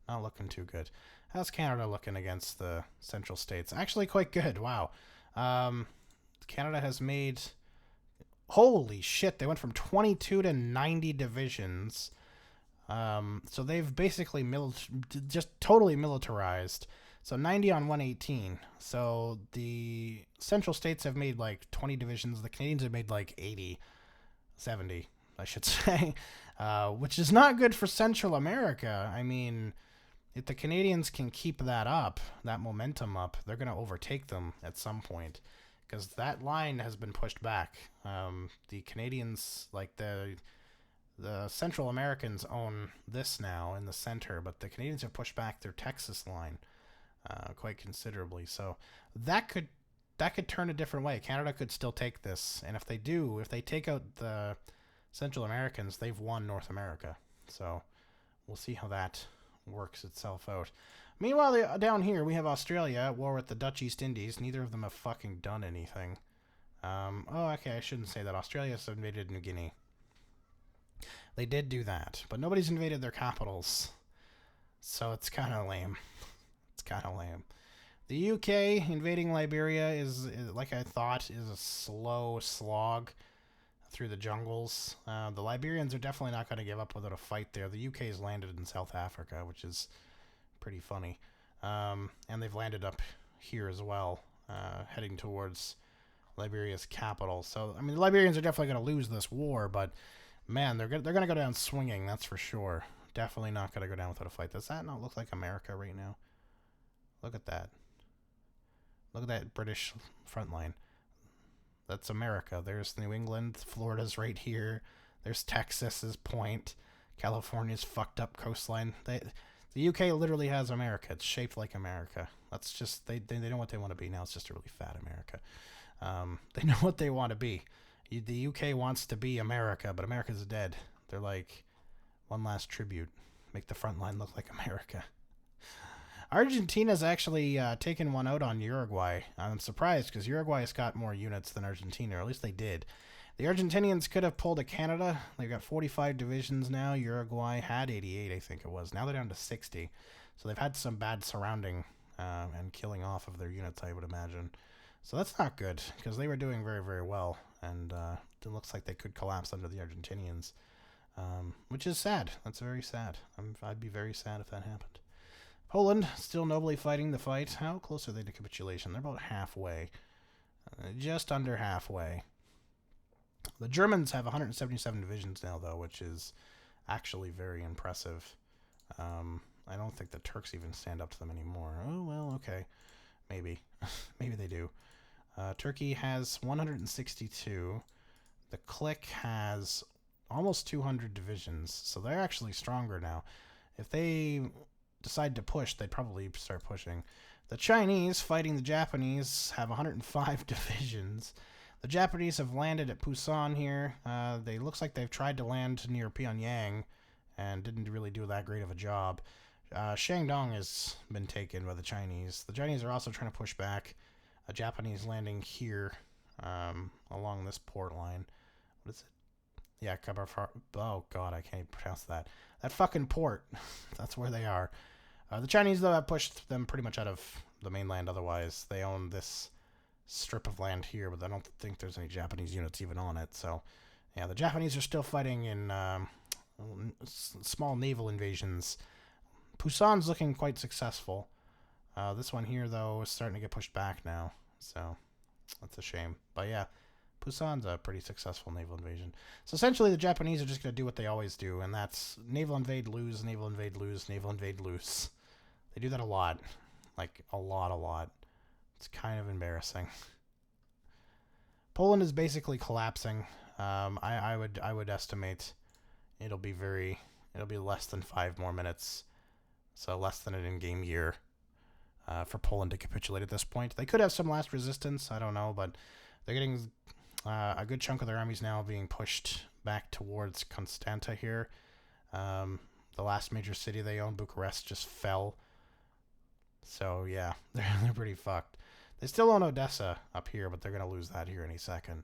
Not looking too good. How's Canada looking against the Central States? Actually, quite good. Wow. Canada has made... Holy shit, they went from 22 to 90 divisions... So they've basically just totally militarized. So 90 on 118. So the Central States have made like 20 divisions. The Canadians have made like 80, 70, I should say, which is not good for Central America. I mean, if the Canadians can keep that up, that momentum up, they're going to overtake them at some point, because that line has been pushed back. The Canadians, like the Central Americans own this now in the center, but the Canadians have pushed back their Texas line quite considerably. So that could turn a different way. Canada could still take this, and if they take out the Central Americans, they've won North America. So we'll see how that works itself out. Meanwhile, down here we have Australia at war with the Dutch East Indies. Neither of them have fucking done anything. Okay, I shouldn't say that. Australia's invaded New Guinea. They did do that, but nobody's invaded their capitals, so it's kind of lame. It's kind of lame. The UK invading Liberia is, like I thought, is a slow slog through the jungles. The Liberians are definitely not going to give up without a fight there. The UK's landed in South Africa, which is pretty funny. And they've landed up here as well, heading towards Liberia's capital. So, I mean, the Liberians are definitely going to lose this war, but... Man, they're going to go down swinging, that's for sure. Definitely not going to go down without a fight. Does that not look like America right now? Look at that. Look at that British front line. That's America. There's New England. Florida's right here. There's Texas's point. California's fucked up coastline. The UK literally has America. It's shaped like America. That's just... They know what they want to be now. It's just a really fat America. They know what they want to be. The UK wants to be America, but America's dead. They're like, one last tribute. Make the front line look like America. Argentina's actually taken one out on Uruguay. I'm surprised, because Uruguay has got more units than Argentina, or at least they did. The Argentinians could have pulled a Canada. They've got 45 divisions now. Uruguay had 88, I think it was. Now they're down to 60. So they've had some bad surrounding and killing off of their units, I would imagine. So that's not good, because they were doing very, very well. And it looks like they could collapse under the Argentinians, which is sad. That's very sad. I'd be very sad if that happened. Poland, still nobly fighting the fight. How close are they to capitulation? They're about halfway. Just under halfway. The Germans have 177 divisions now, though, which is actually very impressive. I don't think the Turks even stand up to them anymore. Oh, well, okay. Maybe. Maybe they do. Turkey has 162. The Click has almost 200 divisions, so they're actually stronger now. If they decide to push, they'd probably start pushing. The Chinese, fighting the Japanese, have 105 divisions. The Japanese have landed at Pusan here. They looks like they've tried to land near Pyongyang and didn't really do that great of a job. Shandong has been taken by the Chinese. The Chinese are also trying to push back. A Japanese landing here along this port line. What is it? Yeah, oh, God, I can't even pronounce that. That fucking port. That's where they are. The Chinese, though, have pushed them pretty much out of the mainland otherwise. They own this strip of land here, but I don't think there's any Japanese units even on it. So, yeah, the Japanese are still fighting in small naval invasions. Pusan's looking quite successful. This one here, though, is starting to get pushed back now. So, that's a shame. But, yeah, Pusan's a pretty successful naval invasion. So, essentially, the Japanese are just going to do what they always do, and that's naval invade, lose, naval invade, lose, naval invade, lose. They do that a lot. Like, a lot. It's kind of embarrassing. Poland is basically collapsing. I would estimate it'll be less than 5 more minutes, so less than an in-game year for Poland to capitulate at this point. They could have some last resistance, I don't know, but they're getting a good chunk of their armies now being pushed back towards Constanta here. The last major city they owned, Bucharest, just fell. So yeah, they're pretty fucked. They still own Odessa up here, but they're going to lose that here any second,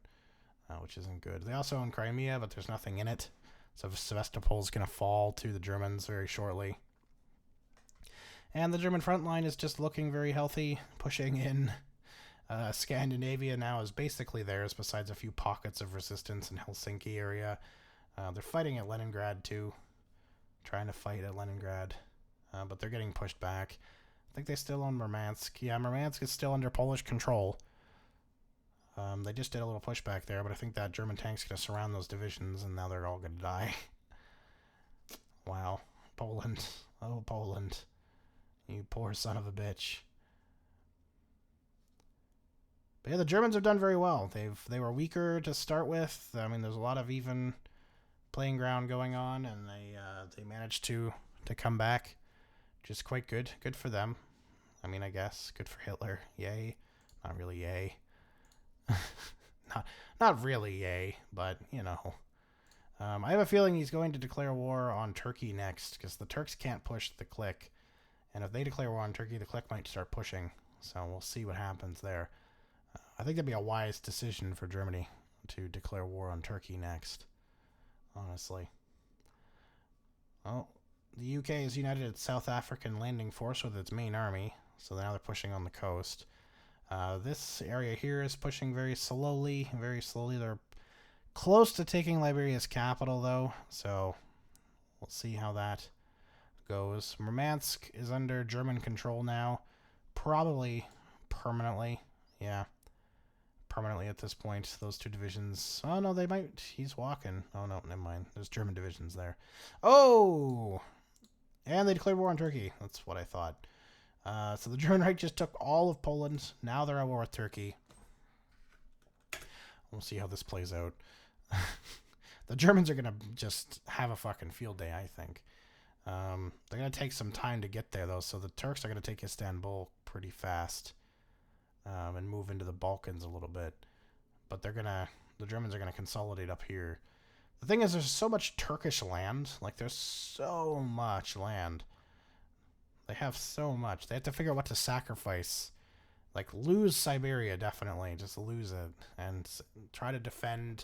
which isn't good. They also own Crimea, but there's nothing in it. So Sevastopol's going to fall to the Germans very shortly. And the German front line is just looking very healthy, pushing in. Scandinavia now is basically theirs, besides a few pockets of resistance in Helsinki area. They're fighting at Leningrad, too. Trying to fight at Leningrad. But they're getting pushed back. I think they still own Murmansk. Yeah, Murmansk is still under Polish control. They just did a little pushback there, but I think that German tank's going to surround those divisions, and now they're all going to die. Wow. Poland. Oh, Poland. You poor son of a bitch. But yeah, the Germans have done very well. They were weaker to start with. I mean, there's a lot of even playing ground going on, and they managed to come back, which is quite good. Good for them. I mean, I guess good for Hitler. Yay. Not really yay. not really yay, but you know. I have a feeling he's going to declare war on Turkey next, because the Turks can't push the Click, and if they declare war on Turkey, the Click might start pushing. So we'll see what happens there. I think that'd be a wise decision for Germany to declare war on Turkey next, honestly. Oh, the UK has united its South African landing force with its main army, so now they're pushing on the coast. This area here is pushing very slowly. They're close to taking Liberia's capital, though, so we'll see how that goes. Murmansk is under German control now, probably permanently. Yeah, permanently at this point. Those two divisions. Oh, no, they might. He's walking. Oh, no, never mind. There's German divisions there. Oh! And they declared war on Turkey. That's what I thought. So the German Reich just took all of Poland. Now they're at war with Turkey. We'll see how this plays out. The Germans are going to just have a fucking field day, I think. They're going to take some time to get there, though, so the Turks are going to take Istanbul pretty fast and move into the Balkans a little bit. But the Germans are going to consolidate up here. The thing is, there's so much Turkish land. Like, there's so much land. They have so much. They have to figure out what to sacrifice. Like, lose Siberia, definitely. Just lose it. And try to defend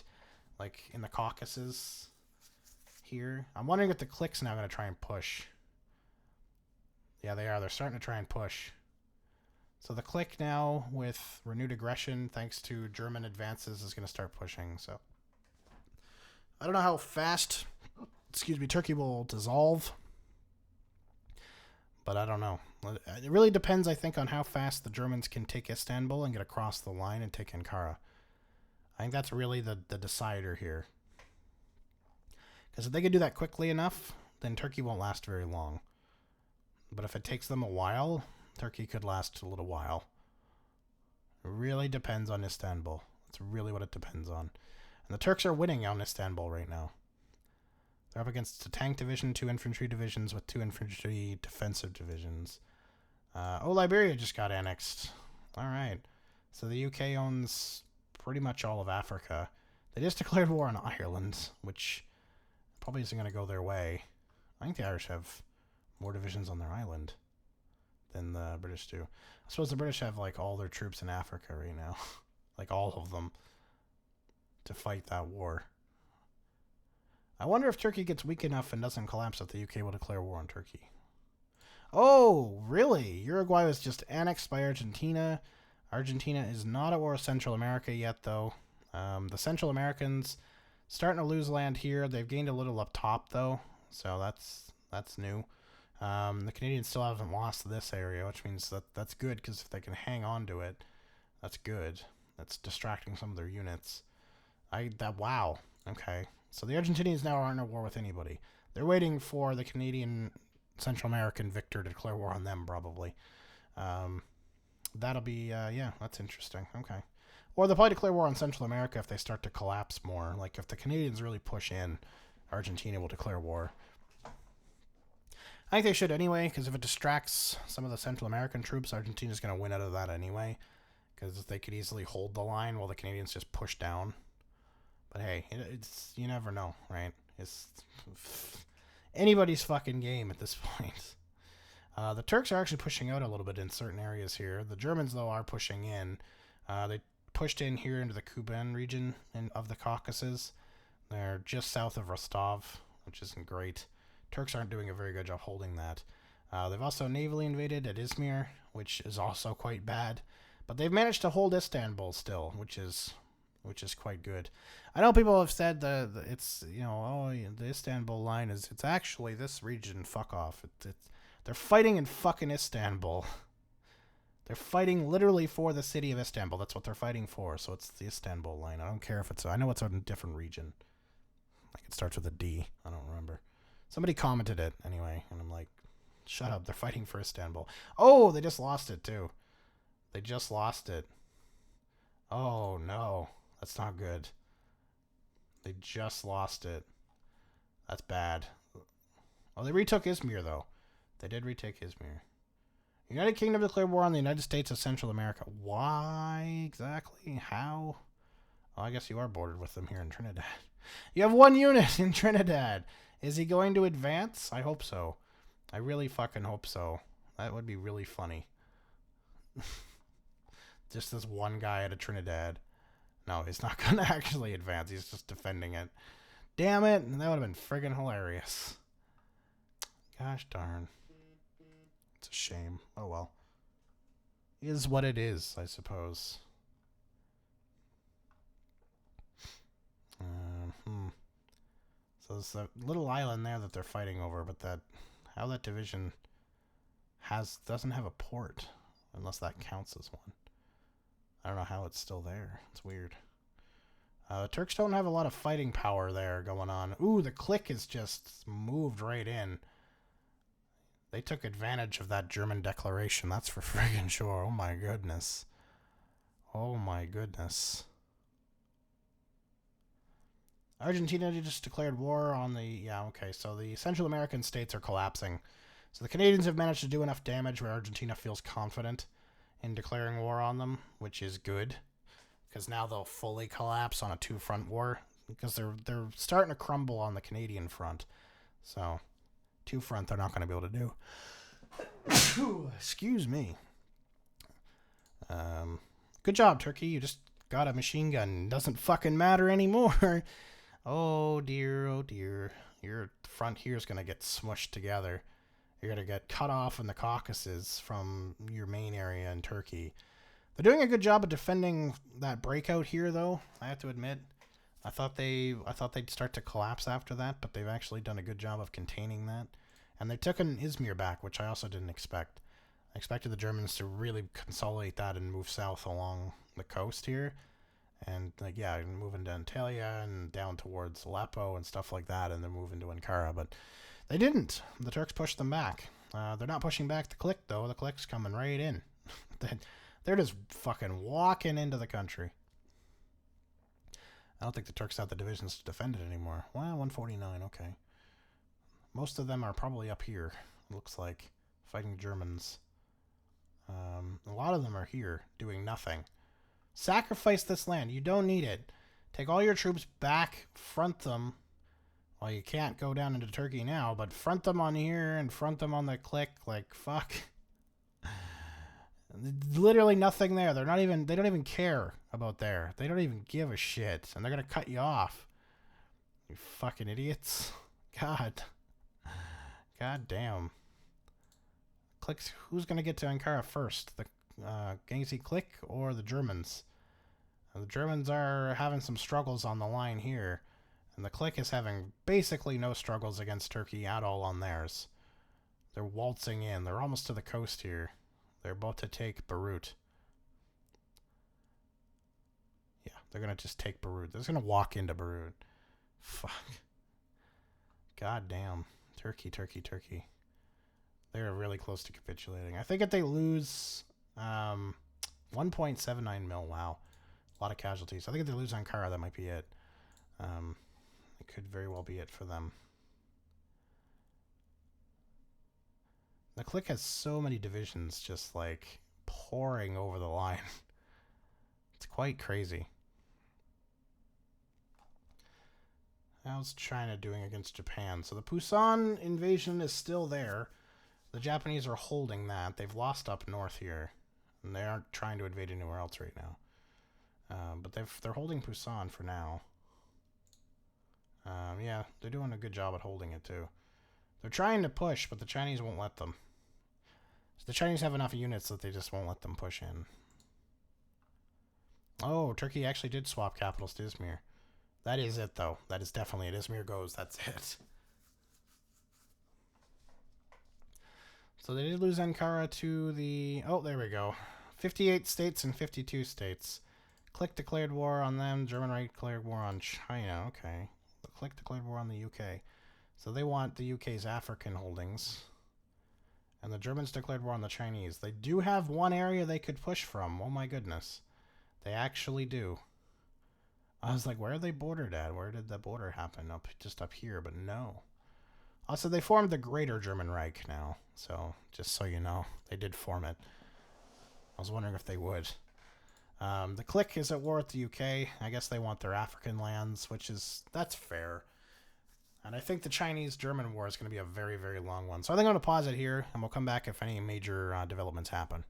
like in the Caucasus here. I'm wondering if the clique's now going to try and push. Yeah, they are. They're starting to try and push. So the clique now, with renewed aggression, thanks to German advances, is going to start pushing. So I don't know how fast, Turkey will dissolve. But I don't know. It really depends, I think, on how fast the Germans can take Istanbul and get across the line and take Ankara. I think that's really the decider here. Because if they can do that quickly enough, then Turkey won't last very long. But if it takes them a while, Turkey could last a little while. It really depends on Istanbul. That's really what it depends on. And the Turks are winning on Istanbul right now. They're up against a tank division, 2 infantry divisions with 2 infantry defensive divisions. Liberia just got annexed. Alright. So the UK owns pretty much all of Africa. They just declared war on Ireland, which probably isn't going to go their way. I think the Irish have more divisions on their island than the British do. I suppose the British have like all their troops in Africa right now. Like all of them. To fight that war. I wonder if Turkey gets weak enough and doesn't collapse if the UK will declare war on Turkey. Oh, really? Uruguay was just annexed by Argentina. Argentina is not at war with Central America yet, though. The Central Americans starting to lose land here. They've gained a little up top, though, so that's new. The Canadians still haven't lost this area, which means that's good, because if they can hang on to it, that's good. That's distracting some of their units. Wow. Okay. So the Argentinians now aren't at war with anybody. They're waiting for the Canadian Central American victor to declare war on them, probably. That'll be, yeah, that's interesting. Okay. Or they'll probably declare war on Central America if they start to collapse more. Like, if the Canadians really push in, Argentina will declare war. I think they should anyway, because if it distracts some of the Central American troops, Argentina's going to win out of that anyway. Because they could easily hold the line while the Canadians just push down. But hey, it's you never know, right? It's anybody's fucking game at this point. The Turks are actually pushing out a little bit in certain areas here. The Germans, though, are pushing in. They pushed in here into the Kuban region of the Caucasus. They're just south of Rostov, which isn't great. Turks aren't doing a very good job holding that. They've also navally invaded at Izmir, which is also quite bad. But they've managed to hold Istanbul still, which is quite good. I know people have said that it's, the Istanbul line it's actually this region. Fuck off. They're fighting in fucking Istanbul. They're fighting literally for the city of Istanbul. That's what they're fighting for. So it's the Istanbul line. I don't care if I know it's in a different region. Like it starts with a D. I don't remember. Somebody commented it anyway, and I'm like, shut up. They're fighting for Istanbul. Oh, they just lost it too. They just lost it. Oh no. That's not good. They just lost it. That's bad. Oh, they retook Izmir, though. They did retake Izmir. United Kingdom declared war on the United States of Central America. Why exactly? How? Oh, I guess you are bordered with them here in Trinidad. You have 1 unit in Trinidad. Is he going to advance? I hope so. I really fucking hope so. That would be really funny. Just this one guy out of Trinidad. No, he's not going to actually advance. He's just defending it. Damn it. That would have been friggin' hilarious. Gosh darn. It's a shame. Oh well. Is what it is, I suppose. So there's a little island there that they're fighting over, but how that division doesn't have a port, unless that counts as one. I don't know how it's still there. It's weird. The Turks don't have a lot of fighting power there going on. Ooh, the clique is just moved right in. They took advantage of that German declaration. That's for friggin' sure. Oh my goodness. Oh my goodness. Argentina just declared war on the... Yeah, okay. So the Central American states are collapsing. So the Canadians have managed to do enough damage where Argentina feels confident in declaring war on them, which is good, because now they'll fully collapse on a 2-front war, because they're starting to crumble on the Canadian front. So 2-front they're not going to be able to do. Excuse me. Good job, Turkey. You just got a machine gun. Doesn't fucking matter anymore. Oh dear, oh dear. Your front here is going to get smushed together. You're going to get cut off in the Caucasus from your main area in Turkey. They're doing a good job of defending that breakout here, though, I have to admit. I thought they'd start to collapse after that, but they've actually done a good job of containing that. And they took an Izmir back, which I also didn't expect. I expected the Germans to really consolidate that and move south along the coast here. And, like, yeah, move into Antalya and down towards Aleppo and stuff like that, and then move into Ankara. But they didn't. The Turks pushed them back. They're not pushing back the clique, though. The clique's coming right in. They're just fucking walking into the country. I don't think the Turks have the divisions to defend it anymore. Well, 149, okay. Most of them are probably up here, it looks like, fighting Germans. A lot of them are here, doing nothing. Sacrifice this land. You don't need it. Take all your troops back, front them. Well, you can't go down into Turkey now, but front them on here and front them on the clique. Like, fuck. Literally nothing there. They don't even care about there. They don't even give a shit. And they're going to cut you off. You fucking idiots. God. God damn. Cliques, who's going to get to Ankara first? The Gengzi clique or the Germans? The Germans are having some struggles on the line here. And the clique is having basically no struggles against Turkey at all on theirs. They're waltzing in. They're almost to the coast here. They're about to take Beirut. Yeah, they're going to just take Beirut. They're just going to walk into Beirut. Fuck. God damn. Turkey, Turkey, Turkey. They're really close to capitulating. I think if they lose 1.79 mil, wow. A lot of casualties. I think if they lose Ankara, that might be it. It could very well be it for them. The clique has so many divisions just, like, pouring over the line. It's quite crazy. How's China doing against Japan? So the Pusan invasion is still there. The Japanese are holding that. They've lost up north here. And they aren't trying to invade anywhere else right now. But they're holding Pusan for now. Yeah, they're doing a good job at holding it, too. They're trying to push, but the Chinese won't let them. So the Chinese have enough units that they just won't let them push in. Oh, Turkey actually did swap capitals to Izmir. That is it, though. That is definitely it. Izmir goes. That's it. So they did lose Ankara to the... Oh, there we go. 58 states and 52 states. Clique declared war on them. German Reich declared war on China. Okay. The Clique declared war on the UK. So they want the UK's African holdings. And the Germans declared war on the Chinese. They do have one area they could push from. Oh my goodness. They actually do. I was like, where are they bordered at? Where did the border happen? Just up here, but no. Also, they formed the Greater German Reich now. So, just so you know, they did form it. I was wondering if they would. The Clique is at war with the UK. I guess they want their African lands, that's fair. And I think the Chinese-German war is going to be a very, very long one. So I think I'm going to pause it here, and we'll come back if any major developments happen.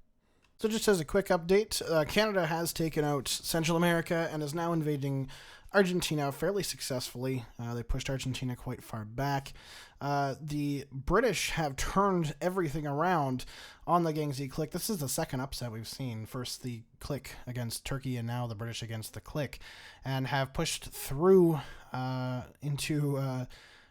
So just as a quick update, Canada has taken out Central America and is now invading Argentina fairly successfully. They pushed Argentina quite far back. The British have turned everything around on the Gengzi clique. This is the second upset we've seen. First the clique against Turkey and now the British against the clique, and have pushed through into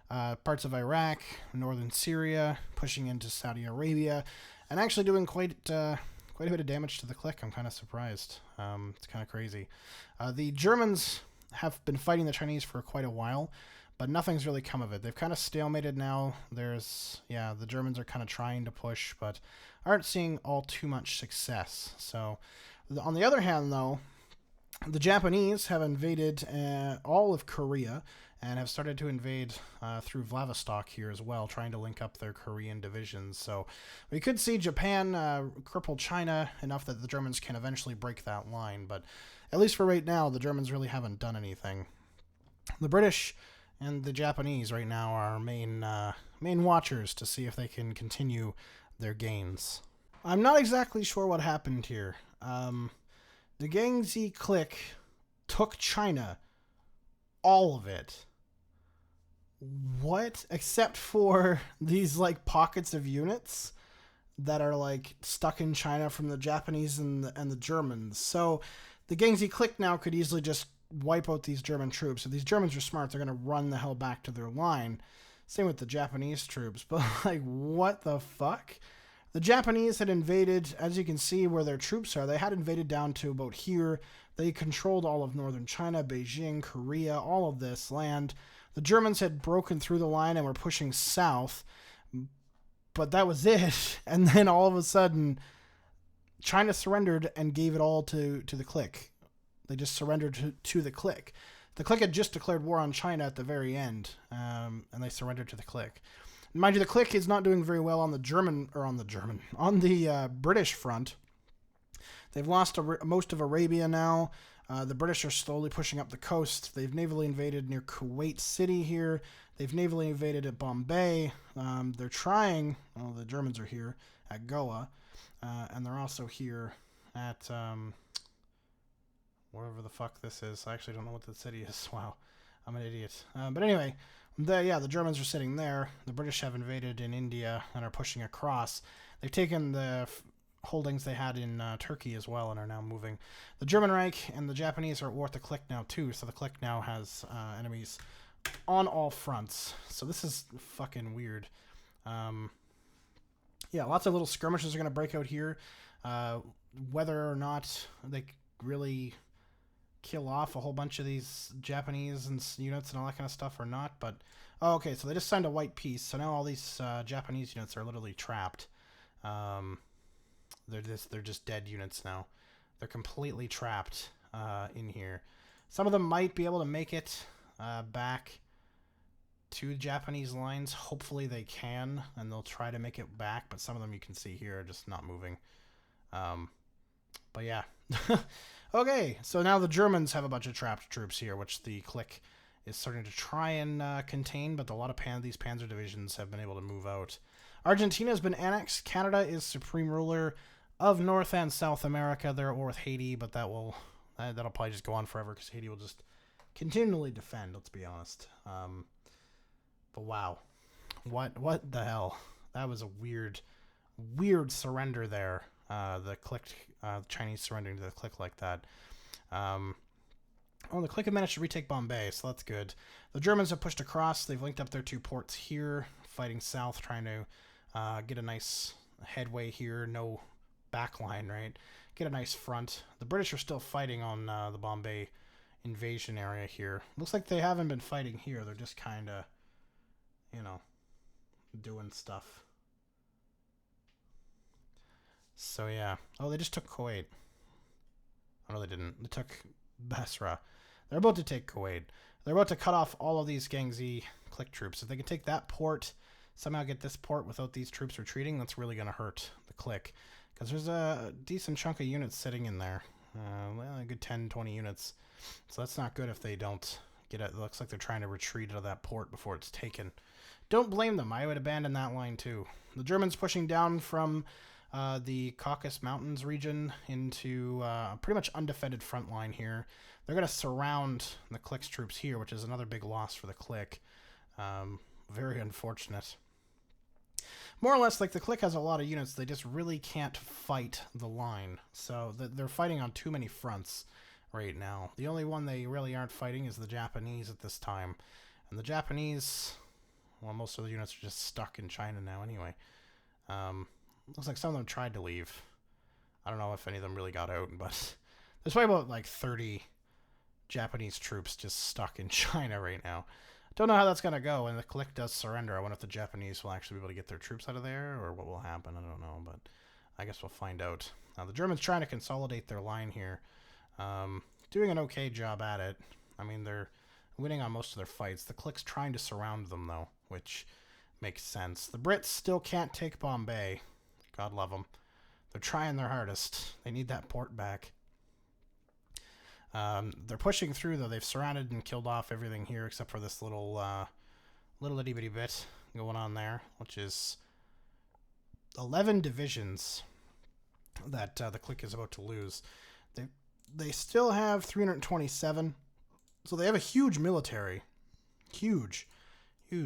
parts of Iraq, northern Syria, pushing into Saudi Arabia, and actually doing quite a bit of damage to the clique. I'm kind of surprised. It's kind of crazy. The Germans have been fighting the Chinese for quite a while, but nothing's really come of it. They've kind of stalemated now. The Germans are kind of trying to push, but aren't seeing all too much success. So, on the other hand, though, the Japanese have invaded all of Korea and have started to invade through Vladivostok here as well, trying to link up their Korean divisions. So we could see Japan cripple China enough that the Germans can eventually break that line. But at least for right now, the Germans really haven't done anything. The British and the Japanese right now are main watchers to see if they can continue their gains. I'm not exactly sure what happened here. The Gangxi clique took China, all of it. What? Except for these like pockets of units that are like stuck in China from the Japanese and the Germans. So the Gangxi clique now could easily just wipe out these German troops. If these Germans are smart, they're going to run the hell back to their line. Same with the Japanese troops. But like, what the fuck? The Japanese had invaded, as you can see where their troops are, they had invaded down to about here. They controlled all of northern China, Beijing, Korea, all of this land. The Germans had broken through the line and were pushing south, but that was it. And then all of a sudden, China surrendered and gave it all to the clique. They just surrendered to the clique. The clique had just declared war on China at the very end, and they surrendered to the clique. Mind you, the clique is not doing very well on the British front. They've lost most of Arabia now. The British are slowly pushing up the coast. They've navally invaded near Kuwait City here. They've navally invaded at Bombay. They're trying. Well, the Germans are here at Goa, and they're also here at wherever the fuck this is. I actually don't know what the city is. Wow, I'm an idiot. But anyway. The Germans are sitting there. The British have invaded in India and are pushing across. They've taken the holdings they had in Turkey as well and are now moving. The German Reich and the Japanese are at war with the clique now too, so the clique now has enemies on all fronts. So this is fucking weird. Yeah, lots of little skirmishes are going to break out here. Whether or not they really kill off a whole bunch of these Japanese and units and all that kind of stuff or not, but okay, so they just signed a white peace, so now all these Japanese units are literally trapped. They're just dead units now. They're completely trapped in here. Some of them might be able to make it back to Japanese lines. Hopefully they can, and they'll try to make it back, but some of them you can see here are just not moving. But yeah. Okay, so now the Germans have a bunch of trapped troops here, which the clique is starting to try and contain, but a lot of these panzer divisions have been able to move out. Argentina has been annexed. Canada is supreme ruler of North and South America. They're at war with Haiti, but that'll probably just go on forever because Haiti will just continually defend, let's be honest. But wow. What the hell? That was a weird surrender there. The clique, Chinese surrendering to the clique like that. The clique have managed to retake Bombay, so that's good. The Germans have pushed across. They've linked up their two ports here, fighting south, trying to get a nice headway here. No backline, right? Get a nice front. The British are still fighting on the Bombay invasion area here. Looks like they haven't been fighting here. They're just kind of, doing stuff. So yeah. Oh, they just took Kuwait. Oh, no, they didn't. They took Basra. They're about to take Kuwait. They're about to cut off all of these Gangxi clique troops. If they can take that port, somehow get this port without these troops retreating, that's really going to hurt the clique. Because there's a decent chunk of units sitting in there. Well, a good 10, 20 units. So that's not good if they don't get it. It looks like they're trying to retreat out of that port before it's taken. Don't blame them. I would abandon that line too. The Germans pushing down from the Caucasus Mountains region into a pretty much undefended front line here. They're going to surround the clique's troops here, which is another big loss for the clique. Very unfortunate. More or less, like, the clique has a lot of units. They just really can't fight the line. So they're fighting on too many fronts right now. The only one they really aren't fighting is the Japanese at this time. And the Japanese, well, most of the units are just stuck in China now anyway. Looks like some of them tried to leave. I don't know if any of them really got out, but there's probably about like 30 Japanese troops just stuck in China right now. Don't know how that's going to go. When the clique does surrender, I wonder if the Japanese will actually be able to get their troops out of there or what will happen. I don't know, but I guess we'll find out. Now, the Germans trying to consolidate their line here. Doing an okay job at it. I mean, they're winning on most of their fights. The clique's trying to surround them, though, which makes sense. The Brits still can't take Bombay. God love them. They're trying their hardest. They need that port back. They're pushing through, though. They've surrounded and killed off everything here except for this little itty-bitty bit going on there, which is 11 divisions that the clique is about to lose. They still have 327. So they have a huge military. Huge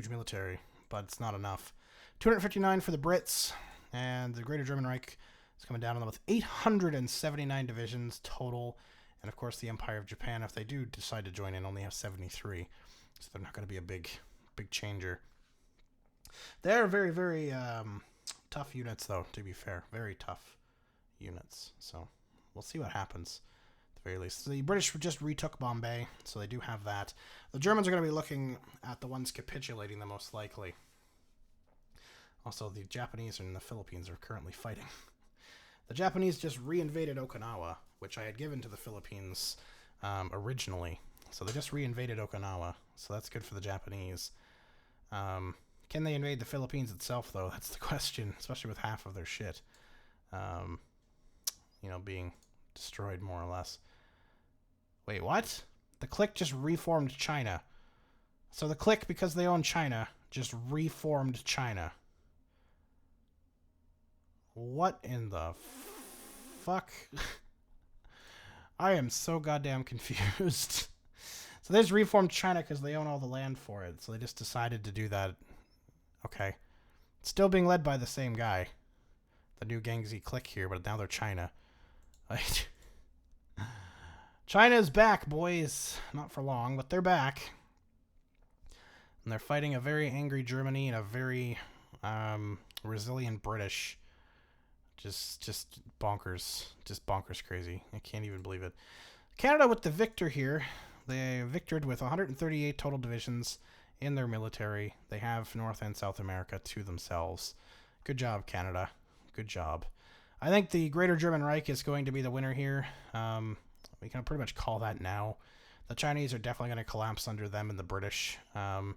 military, but it's not enough. 259 for the Brits, and the Greater German Reich is coming down on them with 879 divisions total. And of course, the Empire of Japan, if they do decide to join in, only have 73. So they're not going to be a big changer. They're very, very tough units, though, to be fair. Very tough units. So we'll see what happens. At the very least. So the British just retook Bombay, so they do have that. The Germans are going to be looking at the ones capitulating the most likely. Also, the Japanese and the Philippines are currently fighting. The Japanese just reinvaded Okinawa, which I had given to the Philippines originally. So they just reinvaded Okinawa, so that's good for the Japanese. Can they invade the Philippines itself, though? That's the question, especially with half of their shit, being destroyed more or less. Wait, what? The clique just reformed China. So the clique, because they own China, just reformed China. What in the fuck? I am so goddamn confused. So they just reformed China because they own all the land for it. So they just decided to do that. Okay. Still being led by the same guy. The new Gangxi clique here, but now they're China. China's back, boys. Not for long, but they're back. And they're fighting a very angry Germany and a very resilient British. Just bonkers. Just bonkers crazy. I can't even believe it. Canada with the victor here. They victored with 138 total divisions in their military. They have North and South America to themselves. Good job, Canada. Good job. I think the Greater German Reich is going to be the winner here. We can pretty much call that now. The Chinese are definitely going to collapse under them and the British. And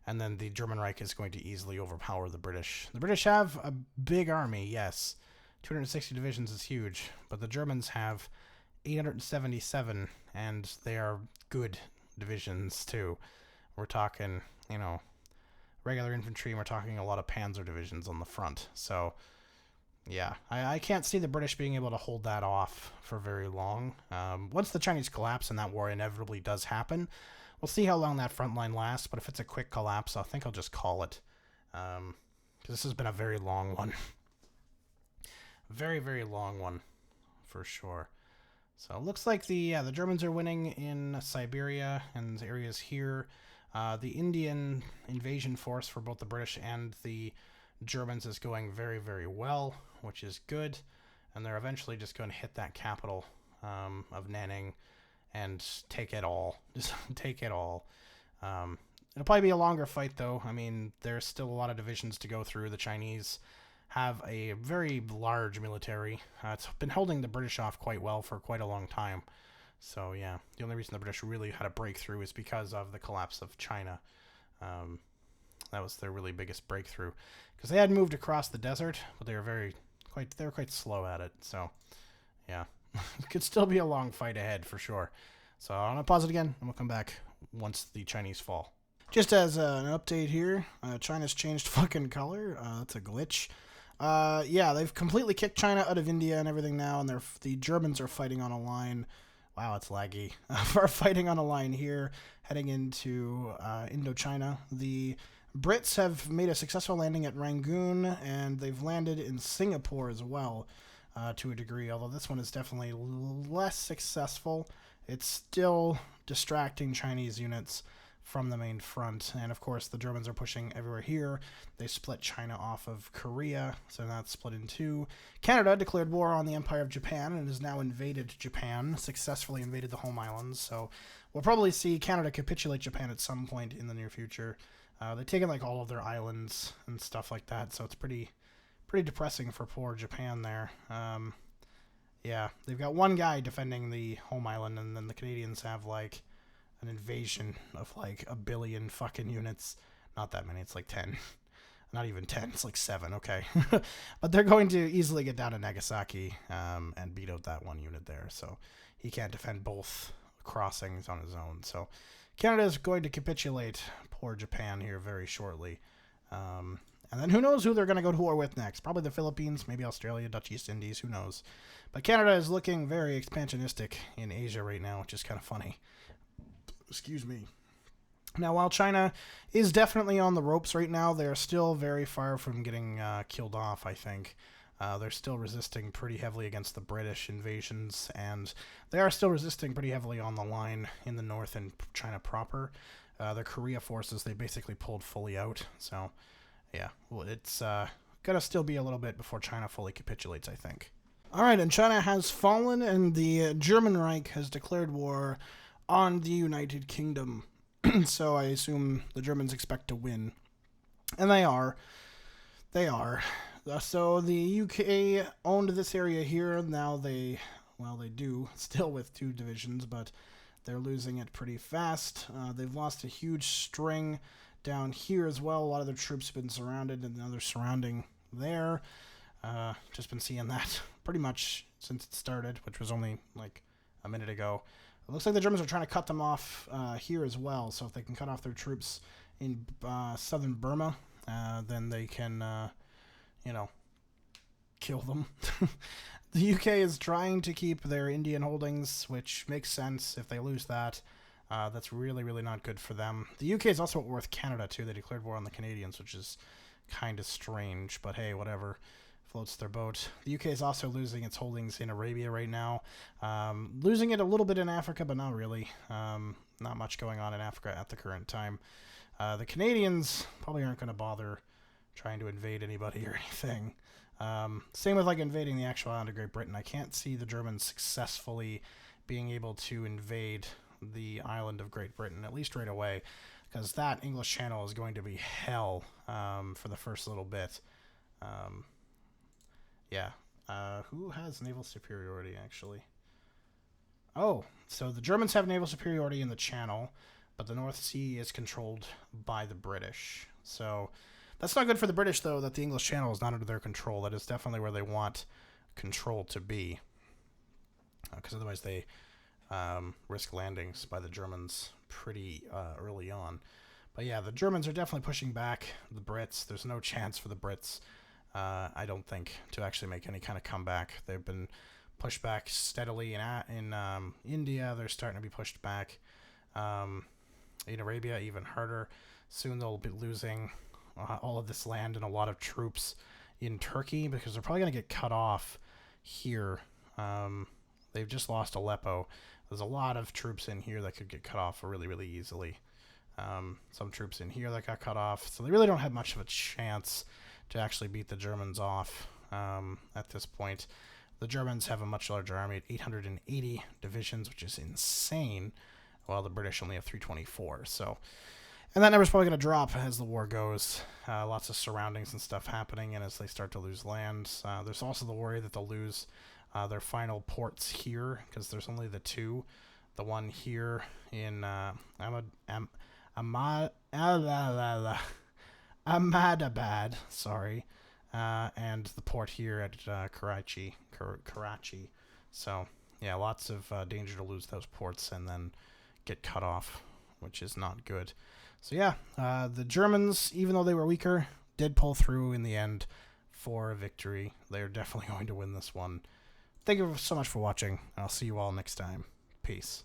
then the German Reich is going to easily overpower the British. The British have a big army, yes. 260 divisions is huge. But the Germans have 877, and they are good divisions, too. We're talking, regular infantry, and we're talking a lot of panzer divisions on the front. So, yeah, I can't see the British being able to hold that off for very long. Once the Chinese collapse, and that war inevitably does happen, we'll see how long that front line lasts, but if it's a quick collapse, I think I'll just call it. Because this has been a very long one. Very, very long one, for sure. So it looks like the Germans are winning in Siberia and areas here. The Indian invasion force for both the British and the Germans is going very, very well, which is good. And they're eventually just going to hit that capital of Nanning and take it all. Just take it all. It'll probably be a longer fight, though. I mean, there's still a lot of divisions to go through. The Chinese have a very large military. It's been holding the British off quite well for quite a long time. So, yeah, the only reason the British really had a breakthrough is because of the collapse of China. That was their really biggest breakthrough. Because they had moved across the desert, but they were quite slow at it. So, yeah, it could still be a long fight ahead for sure. So I'm going to pause it again, and we'll come back once the Chinese fall. Just as an update here, China's changed fucking color. That's a glitch. Yeah, they've completely kicked China out of India and everything now, and the Germans are fighting on a line. Wow, it's laggy. Are fighting on a line here, heading into Indochina. The Brits have made a successful landing at Rangoon, and they've landed in Singapore as well, to a degree, although this one is definitely less successful. It's still distracting Chinese units from the main front, and of course the Germans are pushing everywhere here. They split China off of Korea, so that's split in two. Canada declared war on the Empire of Japan and has now invaded Japan, successfully invaded the home islands, so we'll probably see Canada capitulate Japan at some point in the near future. They've taken like all of their islands and stuff like that, so it's pretty depressing for poor Japan there. Yeah, they've got one guy defending the home island, and then the Canadians have like an invasion of like a billion fucking units. Not that many, it's like 10. Not even 10, it's like 7, okay. But they're going to easily get down to Nagasaki and beat out that one unit there. So he can't defend both crossings on his own. So Canada is going to capitulate poor Japan here very shortly. And then who knows who they're going to go to war with next. Probably the Philippines, maybe Australia, Dutch East Indies, who knows. But Canada is looking very expansionistic in Asia right now, which is kind of funny. Excuse me. Now, while China is definitely on the ropes right now, they're still very far from getting killed off, I think. They're still resisting pretty heavily against the British invasions, and they are still resisting pretty heavily on the line in the north in China proper. The Korea forces, they basically pulled fully out, so yeah, well, it's gonna still be a little bit before China fully capitulates, I think. Alright, and China has fallen, and the German Reich has declared war on the United Kingdom. So I assume the Germans expect to win. And they are. They are. So the UK owned this area here. Now they do, still with 2 divisions, but they're losing it pretty fast. They've lost a huge string down here as well. A lot of their troops have been surrounded, and now they're surrounding there. Just been seeing that pretty much since it started, which was only like a minute ago. It looks like the Germans are trying to cut them off here as well. So if they can cut off their troops in southern Burma, then they can, kill them. The UK is trying to keep their Indian holdings, which makes sense. If they lose that, that's really, really not good for them. The UK is also at war with Canada, too. They declared war on the Canadians, which is kind of strange. But hey, whatever. Floats their boat. The UK is also losing its holdings in Arabia right now. Losing it a little bit in Africa, but not really. Not much going on in Africa at the current time. The Canadians probably aren't going to bother trying to invade anybody or anything. Same with like invading the actual island of Great Britain. I can't see the Germans successfully being able to invade the island of Great Britain, at least right away, because that English Channel is going to be hell for the first little bit. Yeah. Who has naval superiority, actually? Oh, so the Germans have naval superiority in the Channel, but the North Sea is controlled by the British. So that's not good for the British, though, that the English Channel is not under their control. That is definitely where they want control to be, because otherwise they risk landings by the Germans pretty early on. But yeah, the Germans are definitely pushing back the Brits. There's no chance for the Brits, I don't think, to actually make any kind of comeback. They've been pushed back steadily in India. They're starting to be pushed back in Arabia, even harder. Soon they'll be losing all of this land and a lot of troops in Turkey, because they're probably going to get cut off here. They've just lost Aleppo. There's a lot of troops in here that could get cut off really, really easily. Some troops in here that got cut off. So they really don't have much of a chance to actually beat the Germans off at this point. The Germans have a much larger army at 880 divisions, which is insane, while the British only have 324. So, and that number's probably going to drop as the war goes. Lots of surroundings and stuff happening, and as they start to lose land. There's also the worry that they'll lose their final ports here, because there's only the 2. The one here in Ahmadabad, sorry, and the port here at Karachi. So, yeah, lots of danger to lose those ports and then get cut off, which is not good. So, yeah, the Germans, even though they were weaker, did pull through in the end for a victory. They're definitely going to win this one. Thank you so much for watching, and I'll see you all next time. Peace.